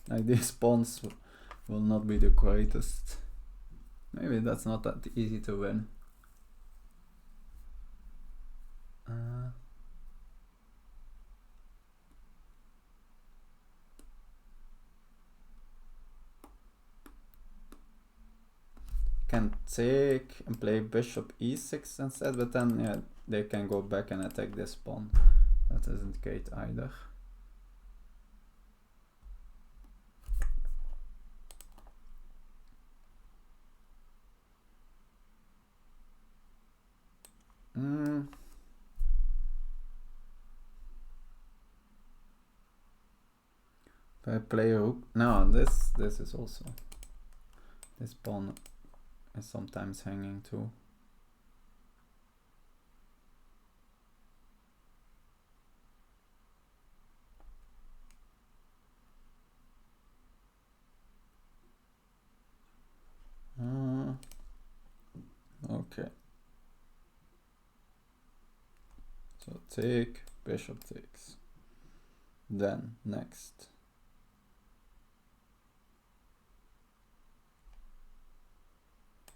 A: Like these pawns will not be the greatest. Maybe that's not that easy to win. Can take and play bishop e6 instead, but then yeah, they can go back and attack this pawn. That isn't great either. If I play a rook, no, this is also, this pawn is sometimes hanging too. Okay. So take, bishop takes. Then next.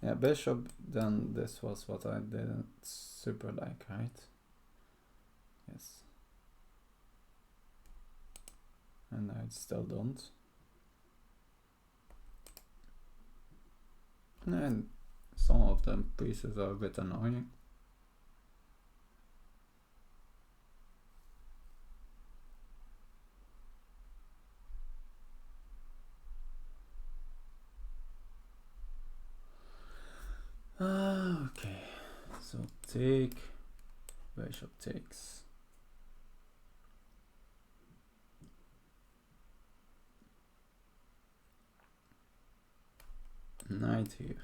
A: Yeah, bishop, then this was what I didn't super like, right? Yes. And I still don't. And some of them pieces are a bit annoying. Okay, so take, bishop takes. Knight here.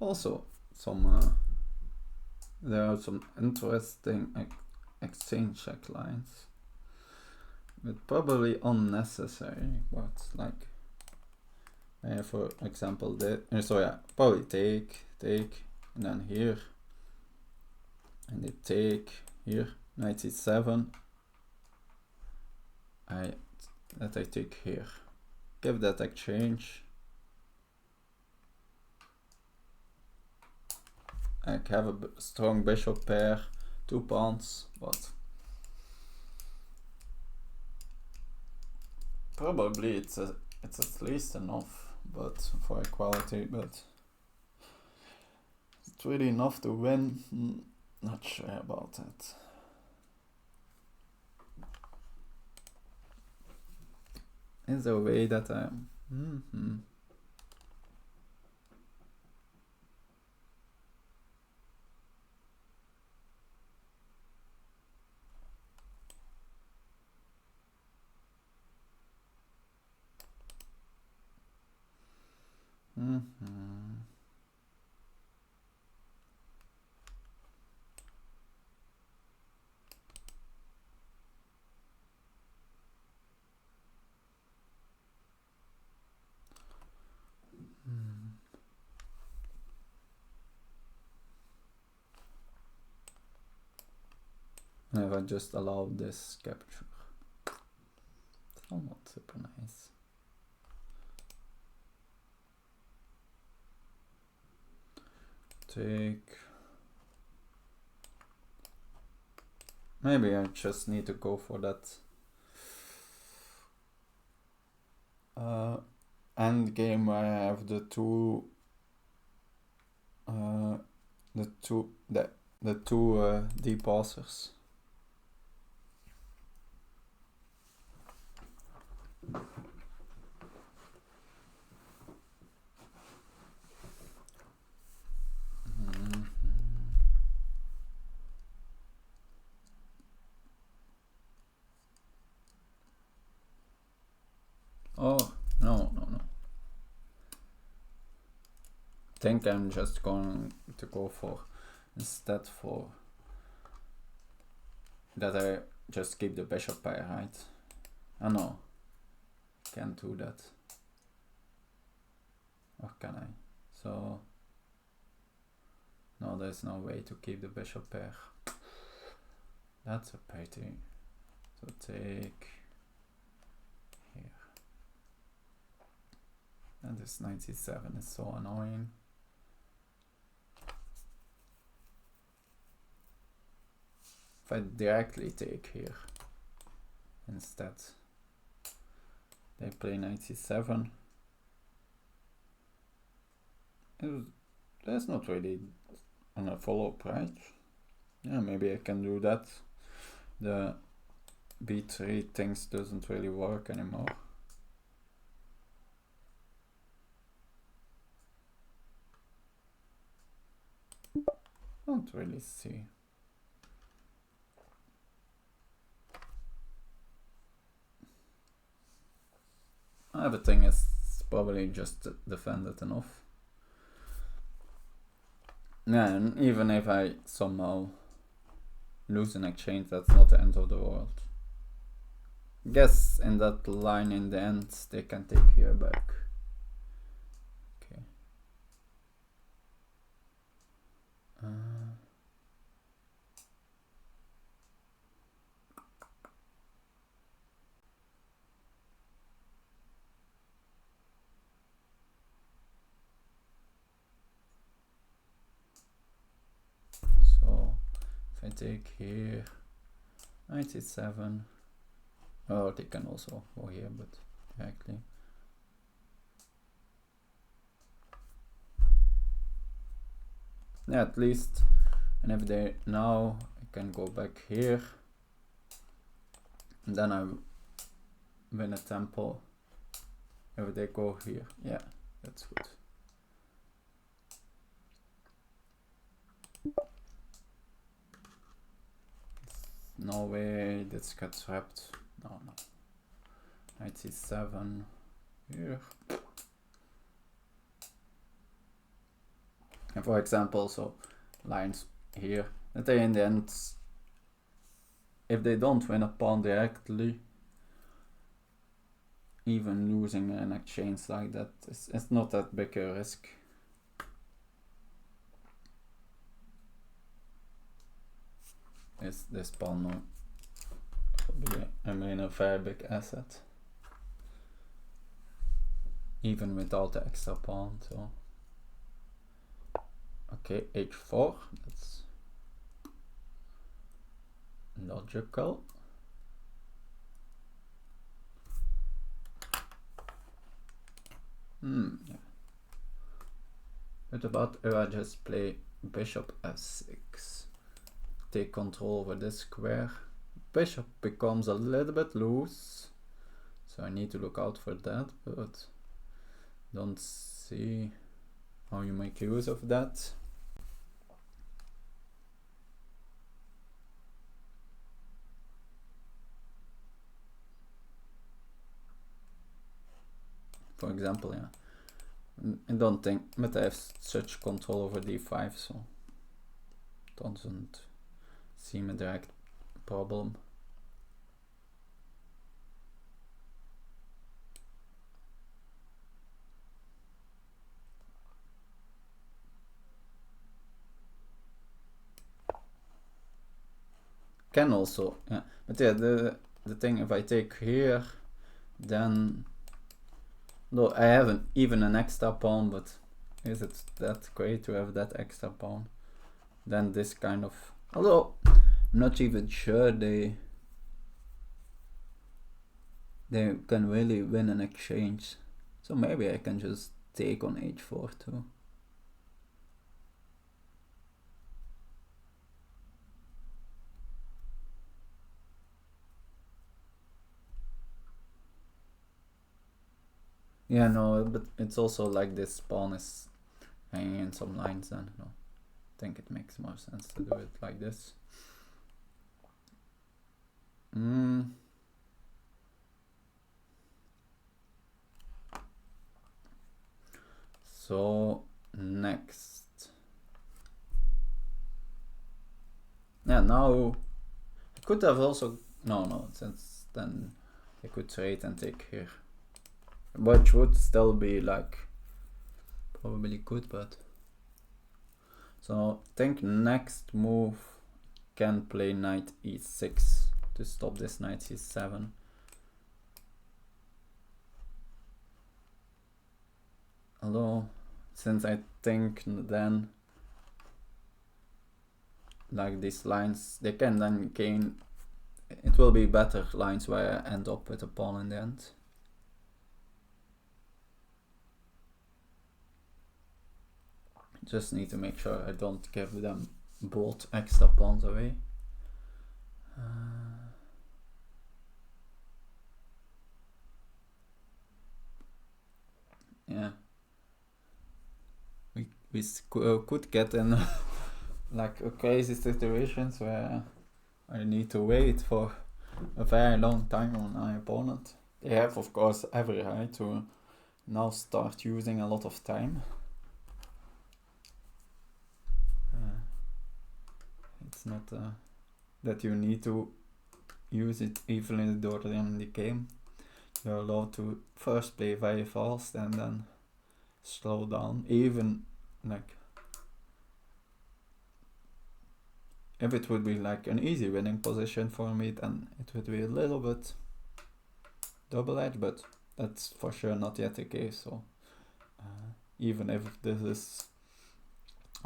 A: Also, there are some interesting exchange check lines, but probably unnecessary. But like, for example, probably take, and then here, and they take here, knight c7. I take here. Give that exchange. I have a strong bishop pair. 2 pawns, but probably it's at least enough, but for equality, but it's really enough to win. Not sure about that. Is there a way that I if I just allow this capture. It's not super nice. Take. Maybe I just need to go for that endgame where I have the two depassers. Oh, no. I think I'm just going to go for, instead for, that I just keep the bishop pair, right? Oh no, can't do that. Or can I? So, no, there's no way to keep the bishop pair. That's a pity. So take here. And this 97 is so annoying. If I directly take here instead, they play 97. That's not really on a follow-up, right? Yeah, maybe I can do that. The B3 things doesn't really work anymore. Don't really see. Everything is probably just defended enough. Yeah, and even if I somehow lose an exchange, that's not the end of the world. Guess in that line in the end, they can take here back. Okay. So if I take here 97, oh, they can also go here, but directly. Yeah, at least, and if they now I can go back here, and then I win a tempo. If they go here, yeah, that's good. No way this gets swept. No. 97 here. And for example, so lines here, that they in the end, if they don't win a pawn directly, even losing an exchange like that, it's not that big a risk. This pawn will be a very big asset, even without the extra pawn. So okay, h4. logical. Yeah. What about if I just play bishop f6? Take control over this square. Bishop becomes a little bit loose, so I need to look out for that, but don't see how you make use of that. For example, yeah, I don't think, but I have such control over d5, so doesn't seem a direct problem. Can also, yeah, but yeah, the thing, if I take here, then no, I have even an extra pawn, but is it that great to have that extra pawn? Then this kind of, although I'm not even sure they can really win an exchange, so maybe I can just take on h4 too. Yeah, no, but it's also like this pawn is hanging in some lines, then no, I think it makes more sense to do it like this. So next, yeah, now I could have also, no, since then I could trade and take here, which would still be like probably good, but so I think next move can play knight e6 to stop this knight c7. Although, since I think then like these lines, they can then gain, it will be better lines where I end up with a pawn in the end. Just need to make sure I don't give them both extra pawns away. Yeah, we could get in like a crazy situations where I need to wait for a very long time on my opponent. They have, of course, every right to now start using a lot of time. It's not that you need to use it even during the game. You're allowed to first play very fast and then slow down. Even like if it would be like an easy winning position for me, then it would be a little bit double-edged, but that's for sure not yet the case. So even if this is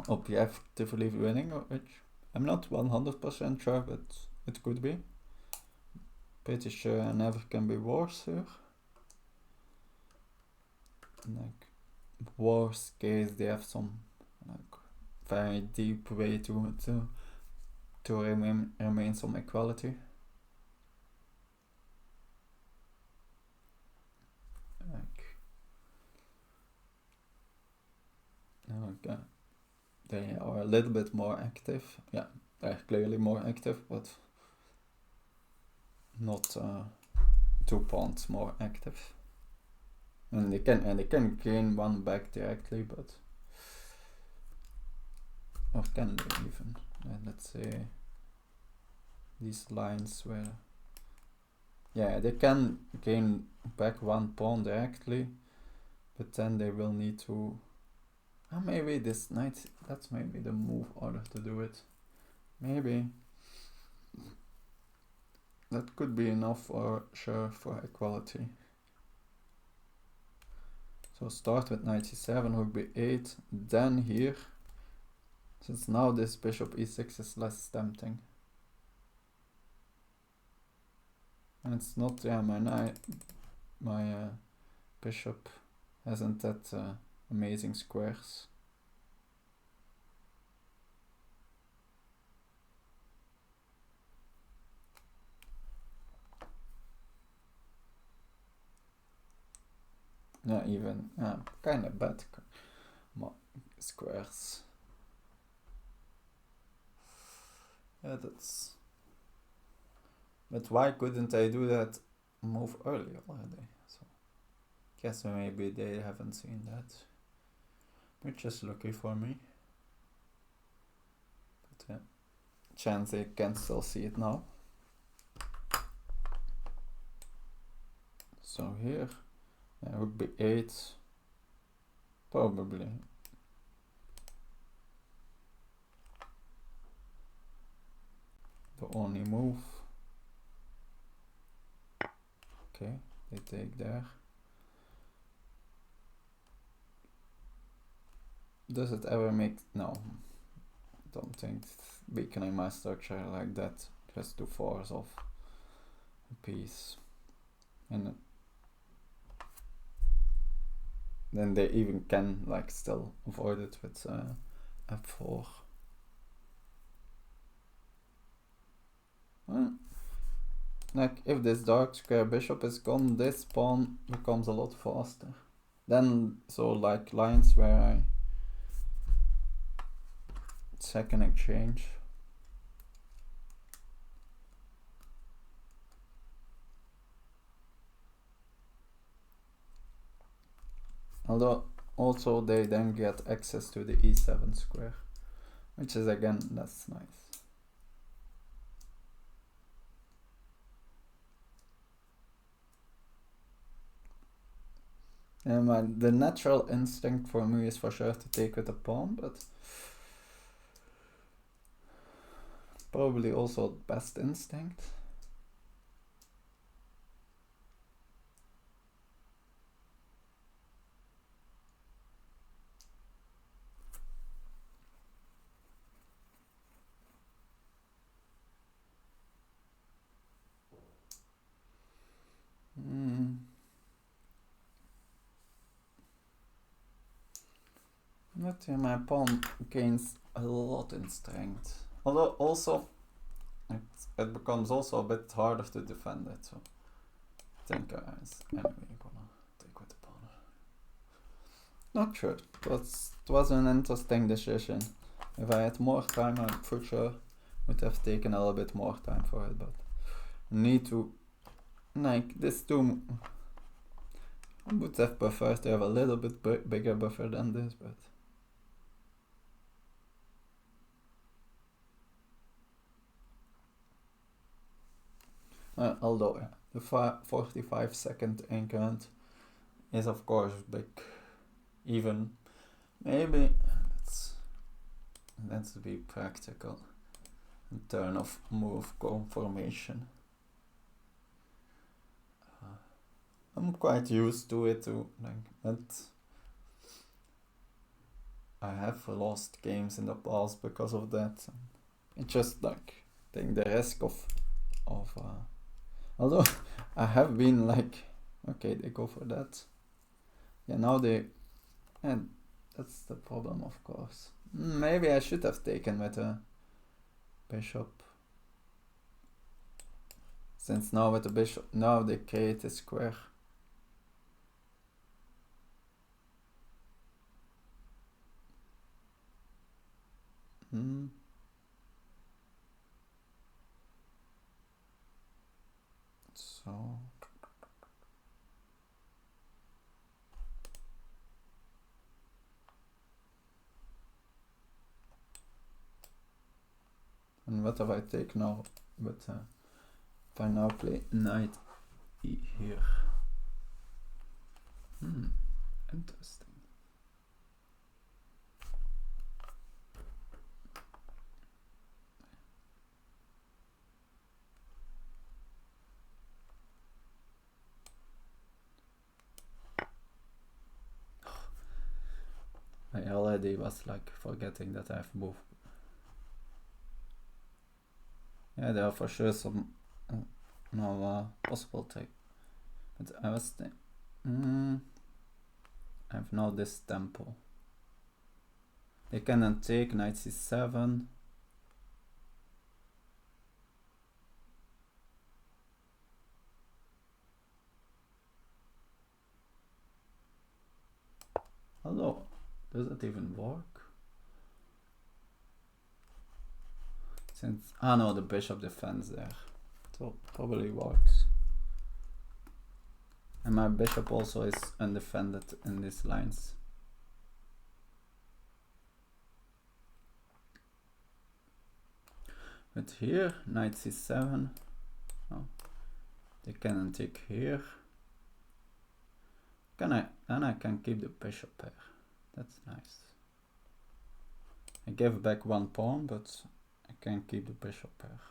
A: objectively winning, which I'm not 100% sure, but it could be. Pretty sure I never can be worse here. Like worst case, they have some like very deep way to remain some equality. Like okay, they are a little bit more active. Yeah, they're clearly more active, but not 2 pawns more active. And they can gain one back directly, but or can they even? Let's say these lines where, yeah, they can gain back 1 pawn directly, but then they will need to. Maybe this knight. That's maybe the move order to do it. Maybe that could be enough for sure for equality. So start with knight c7, rook b8, then here, since now this bishop e6 is less tempting. And it's not, my bishop hasn't that amazing squares. Not even, kind of bad squares. Yeah, that's... But why couldn't I do that move earlier already? So, guess maybe they haven't seen that. Which is lucky for me. But yeah, chance they can still see it now. So here, it would be 8. Probably. The only move. Okay, they take there. Does it ever make... No. Don't think weakening my structure like that just to force off a piece. And then they even can like still avoid it with f4. Like if this dark square bishop is gone, this pawn becomes a lot faster. Then so like lines where I second exchange. Although also they then get access to the e7 square, which is again that's nice. And the natural instinct for me is for sure to take with a pawn, but probably also best instinct. But yeah, my pawn gains a lot in strength. Although also it becomes also a bit harder to defend it, so I think anyway gonna take with the pawn. Not sure. It was an interesting decision. If I had more time, I for sure would have taken a little bit more time for it, but need to like this too. I would have preferred to have a little bit bigger buffer than this, but although the 45-second increment is of course big. Even maybe let's be practical. Turn of move confirmation. I'm quite used to it too, like that. I have lost games in the past because of that. It's just like taking the risk of although I have been like, okay, they go for that. Yeah, now and that's the problem, of course. Maybe I should have taken with a bishop. Since now with the bishop, now they create a square. So and what if I take now? But if I now play knight e here. Interesting. I already was like forgetting that I have moved. Yeah, there are for sure some no possible take. But I was I have now this tempo. They can then take knight c7. Hello, does it even work? Since no, the bishop defends there, so probably works. And my bishop also is undefended in these lines. But here, knight c7. Oh, they can take here. Then I can keep the bishop there. That's nice. I gave back one pawn, but I can keep the bishop there.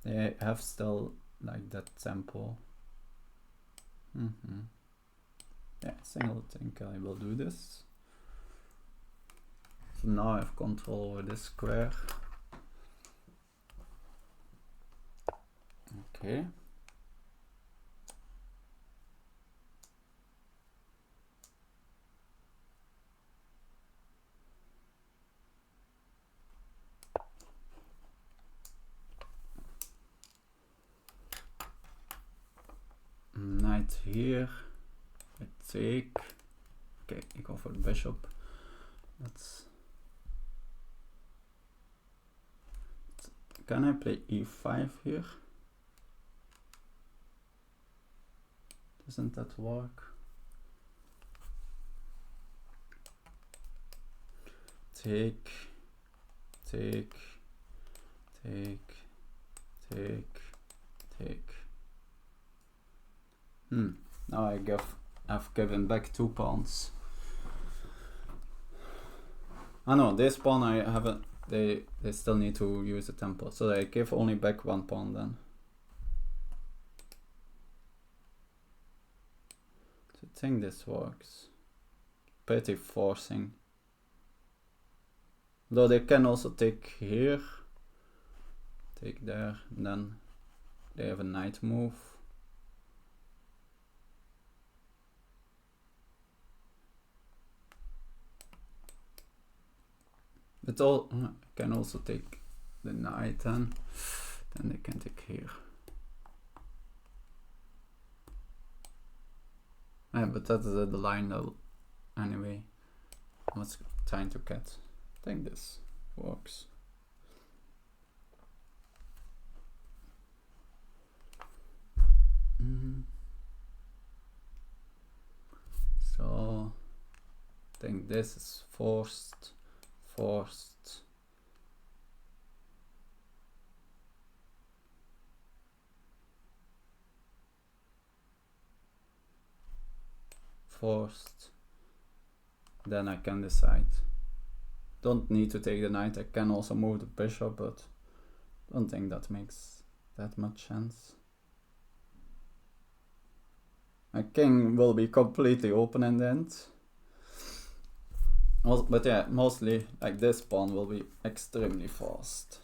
A: They have still like that tempo. Yeah, single think I will do this. So now I have control over this square. Okay. Knight here. I take. Okay, I go for the bishop. Can I play e5 here? Doesn't that work? Take. Now I've given back 2 pawns. No, this pawn I haven't. They still need to use a tempo, so I give only back 1 pawn then. So I think this works. Pretty forcing. Though they can also take here, take there, and then they have a knight move. But can also take the knight then they can take here. Yeah, but that's the line though. Anyway, what's trying to get? I think this works. So I think this is forced. Then I can decide. Don't need to take the knight. I can also move the bishop, but don't think that makes that much sense. My king will be completely open in the end. But yeah, mostly like this pawn will be extremely fast,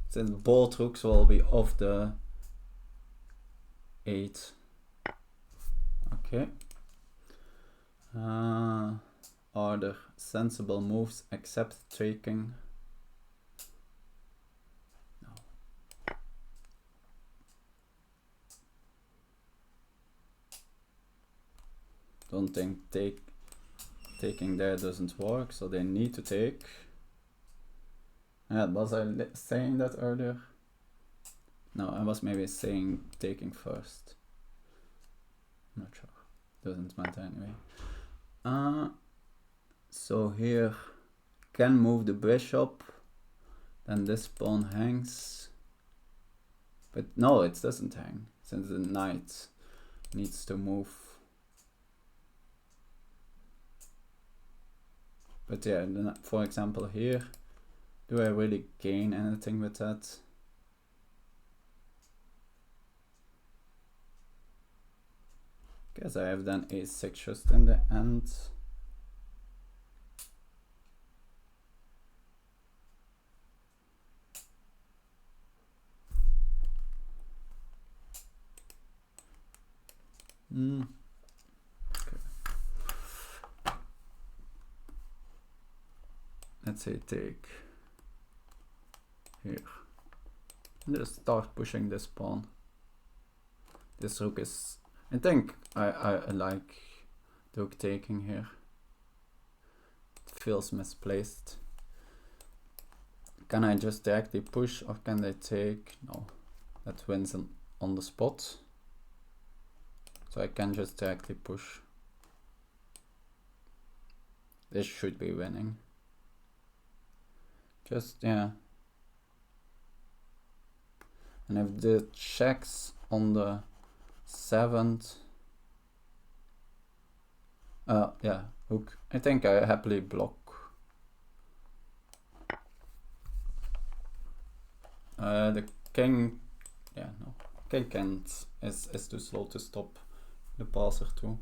A: since both rooks will be off the 8. Okay. Are there sensible moves except taking? No. Don't think taking there doesn't work, so they need to take. Was I saying that earlier? No, I was maybe saying taking first. I'm not sure. Doesn't matter anyway. So here can move the bishop, then this pawn hangs. But no, it doesn't hang, since the knight needs to move. But yeah, for example here, do I really gain anything with that? Guess I have done a6 just in the end. Okay. Let's say take here. Just start pushing this pawn. This rook is, I think I like the rook taking here. It feels misplaced. Can I just directly push or can they take? No, that wins on the spot. So I can just directly push. This should be winning. Just, yeah. And if the checks on the 7th, yeah, hook. I think I happily block. The king, yeah, no, king can't, is too slow to stop the passer too.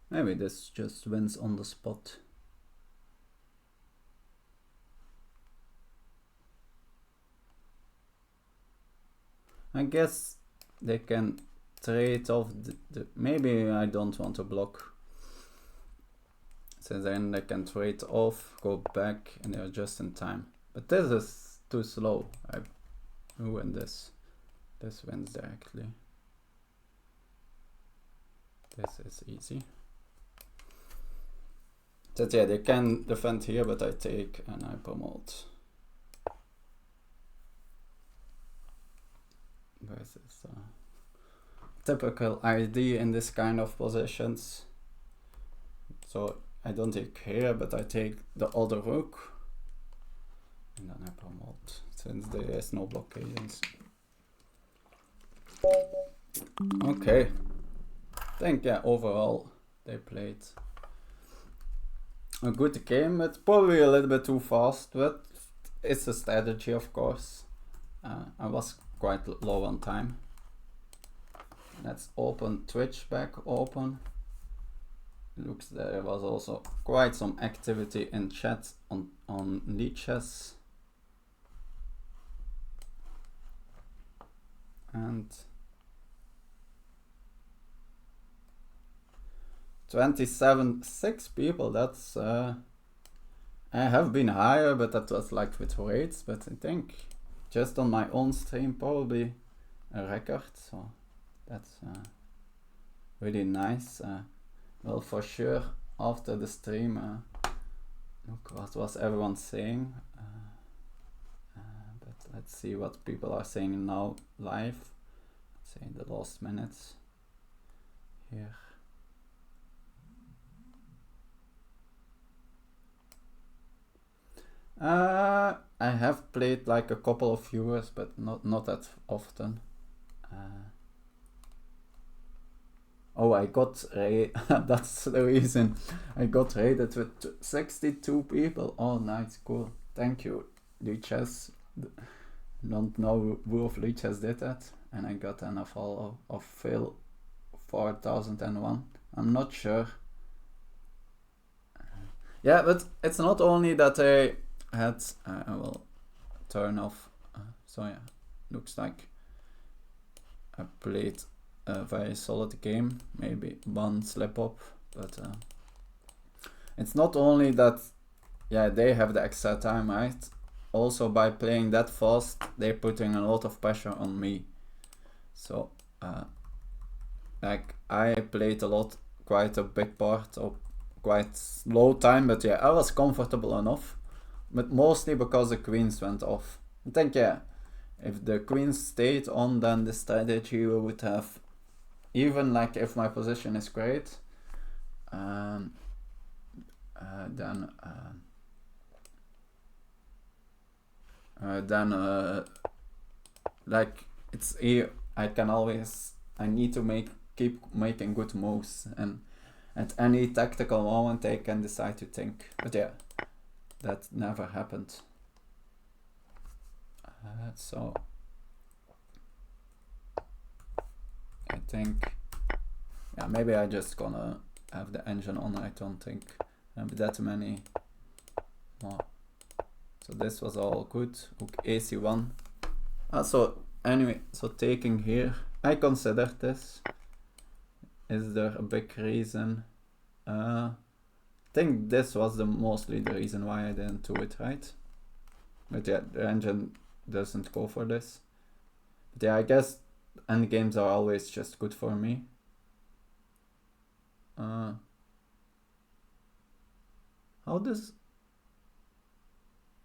A: Maybe this just wins on the spot. I guess they can trade off the maybe I don't want to block. So then they can trade off, go back, and they're just in time. But this is too slow. I ruined this. This wins directly. This is easy. So yeah, they can defend here, but I take and I promote. This is typical ID in this kind of positions. So I don't take here, but I take the other rook. And then I promote, since there is no blockades. Okay. I think, yeah, overall they played a good game. It's probably a little bit too fast, but it's a strategy, of course. I was quite low on time. Let's open Twitch back open. Looks there was also quite some activity in chat on Lichess. And 27.6 people, that's I have been higher, but that was like with rates, but I think just on my own stream probably a record, so that's really nice. Well, for sure after the stream, look what was everyone saying, but let's see what people are saying now live. Let's say in the last minutes here. I have played like a couple of viewers, but not that often. Oh, I got raided. That's the reason I got raided with 62 people. Oh, nice, cool. Thank you, Lichess. Don't know who of Lichess did that, and I got a follow of Phil 4001. I'm not sure. Yeah, but it's not only that I had. I will turn off. So yeah, looks like I played a very solid game, maybe one slip up, but it's not only that, yeah, they have the extra time, right? Also by playing that fast, they're putting a lot of pressure on me. So like I played a lot, quite a big part of quite low time, but yeah, I was comfortable enough, but mostly because the queens went off. I think, yeah, if the queens stayed on, then the strategy would have, even like if my position is great, then like it's I can always, I need to keep making good moves, and at any tactical moment I can decide to think, but yeah, that never happened. So I think, yeah, maybe I just gonna have the engine on. I don't think that many more So this was all good. Rook AC1. So anyway, so taking here, I considered this. Is there a big reason? I think this was mostly the reason why I didn't do it, right? But yeah, the engine doesn't go for this. But yeah, I guess endgames are always just good for me. How does...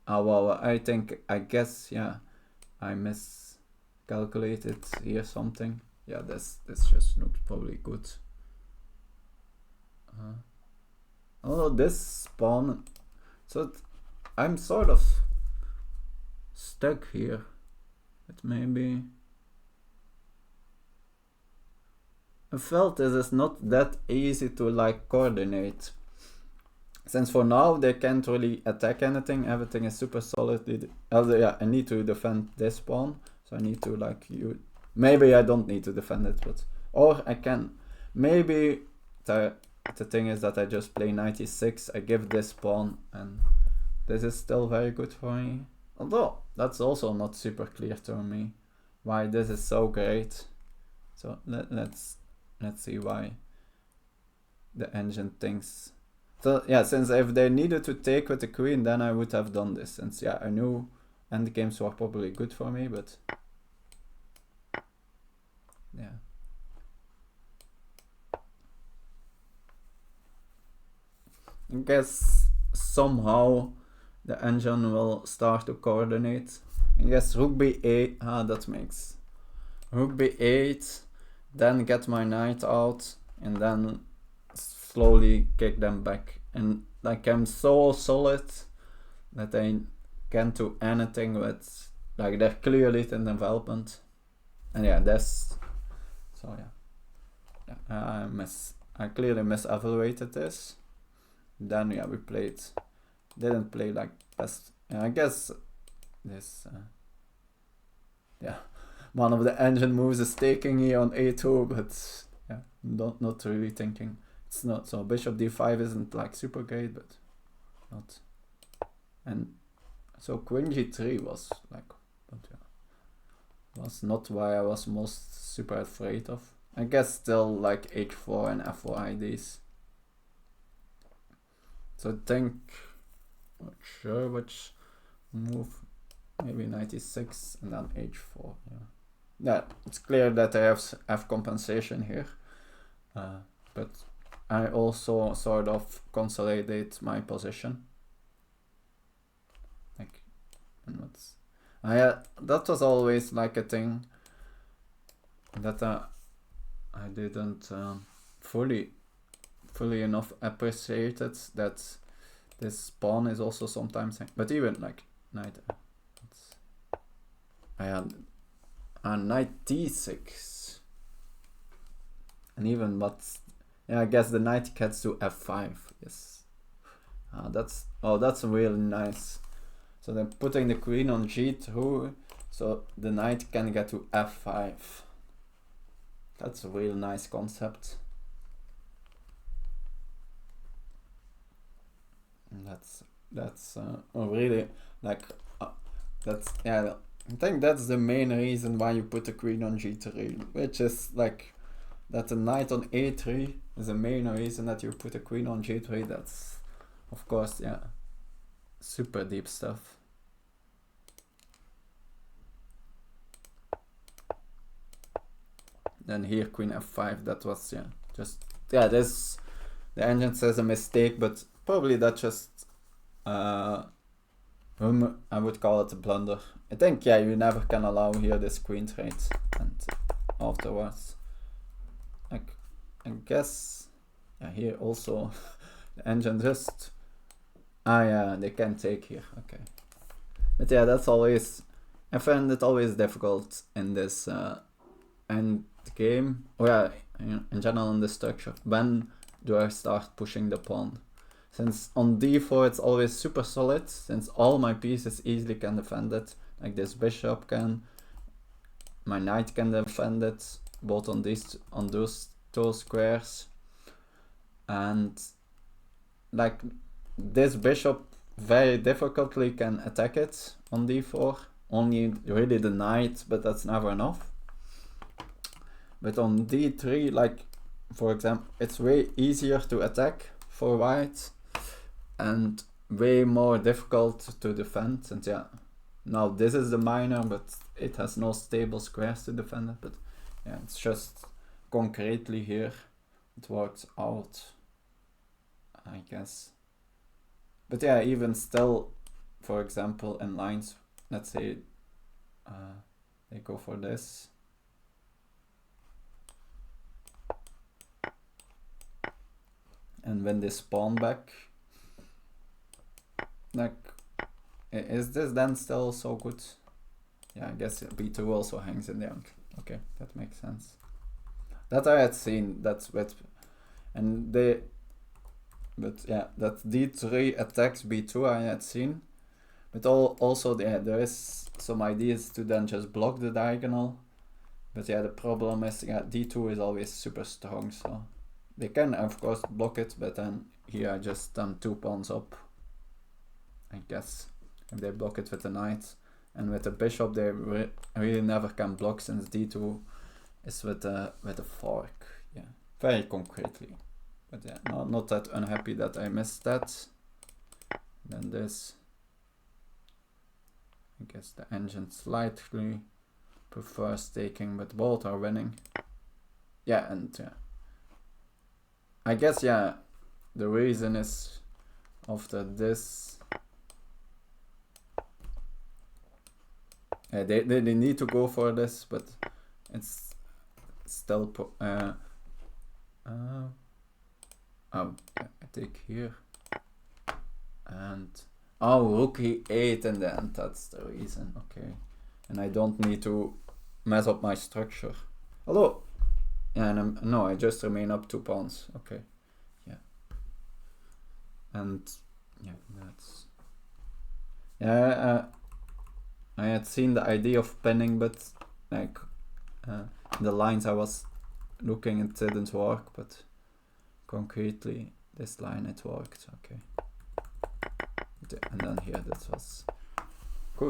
A: Oh well, I guess, yeah, I miscalculated here something. Yeah, this just looked probably good. Although this pawn, so I'm sort of stuck here. But maybe I felt this is not that easy to like coordinate. Since for now they can't really attack anything, everything is super solid. Yeah, I need to defend this pawn, so I need to like maybe I don't need to defend it, but or I can. Maybe the thing is that I just play 96, I give this pawn, and this is still very good for me. Although that's also not super clear to me why this is so great. So let's see why the engine thinks. So yeah, since if they needed to take with the queen, then I would have done this. Since yeah, I knew endgames were probably good for me, but yeah. I guess somehow the engine will start to coordinate. I guess rook b8, that makes rook b8, then get my knight out, and then slowly kick them back. And like I'm so solid that I can't do anything with, like they're clearly in development. And yeah, that's, so yeah, I clearly misevaluated this. Then yeah, we didn't play like best. Yeah, I guess this, yeah, one of the engine moves is taking here on a2, but yeah, not really thinking. It's not, so bishop d5 isn't like super great, but not. And so queen g3 was like, but yeah, was not why I was most super afraid of. I guess still like h4 and f4 IDs. So I think, not sure which move, maybe 96 and then h4. Yeah, it's clear that I have compensation here, but I also sort of consolidate my position. Like, and that was always like a thing that I didn't fully enough appreciated, that this pawn is also sometimes, but even like knight, I had a knight d6, and even what's, yeah, I guess the knight gets to f5. Yes, that's really nice. So then putting the queen on g2, so the knight can get to f5. That's a real nice concept. And that's really like that's, yeah, I think that's the main reason why you put the queen on g3, which is like that the knight on a3 is the main reason that you put a queen on g3. That's of course, yeah, super deep stuff. Then here queen f5, that was, yeah, just, yeah, this, the engine says a mistake, but probably that just I would call it a blunder. I think, yeah, you never can allow here this queen trade, and afterwards, like, I guess, yeah, here also the engine just, yeah, they can take here, okay. But yeah, that's always, I find it always difficult in this end game, or yeah, in general in the structure. When do I start pushing the pawn? Since on d4 it's always super solid, since all my pieces easily can defend it, like this bishop can, my knight can defend it, both on those two squares, and like this bishop very difficultly can attack it on d4. Only really the knight, but that's never enough. But on d3, like, for example, it's way easier to attack for white and way more difficult to defend. And yeah, now this is the minor, but it has no stable squares to defend it. But yeah, it's just concretely here it works out, I guess. But yeah, even still, for example, in lines, let's say they go for this. And when they spawn back, like, is this then still so good? Yeah, I guess b2 also hangs in there. Okay, that makes sense. That I had seen, that's what, and they, but yeah, that d3 attacks b2 I had seen. But also yeah, there is some ideas to then just block the diagonal. But yeah, the problem is, yeah, d2 is always super strong, so they can of course block it, but then here I just 2 pawns up, I guess, if they block it with the knight. And with the bishop they really never can block, since d2 is with a fork. Yeah, very concretely. But yeah, not that unhappy that I missed that. Then this, I guess the engine slightly prefers taking, but both are winning. Yeah, and yeah, I guess, yeah, the reason is after this, they need to go for this, but it's still oh, I take here, and oh, rook e8 in the end, that's the reason. Okay, and I don't need to mess up my structure. Although, yeah, and no, I just remain up 2 pawns. Okay, yeah, and yeah, that's, yeah. I had seen the idea of pinning, but like the lines I was looking, it didn't work. But concretely, this line it worked. Okay, and then here this was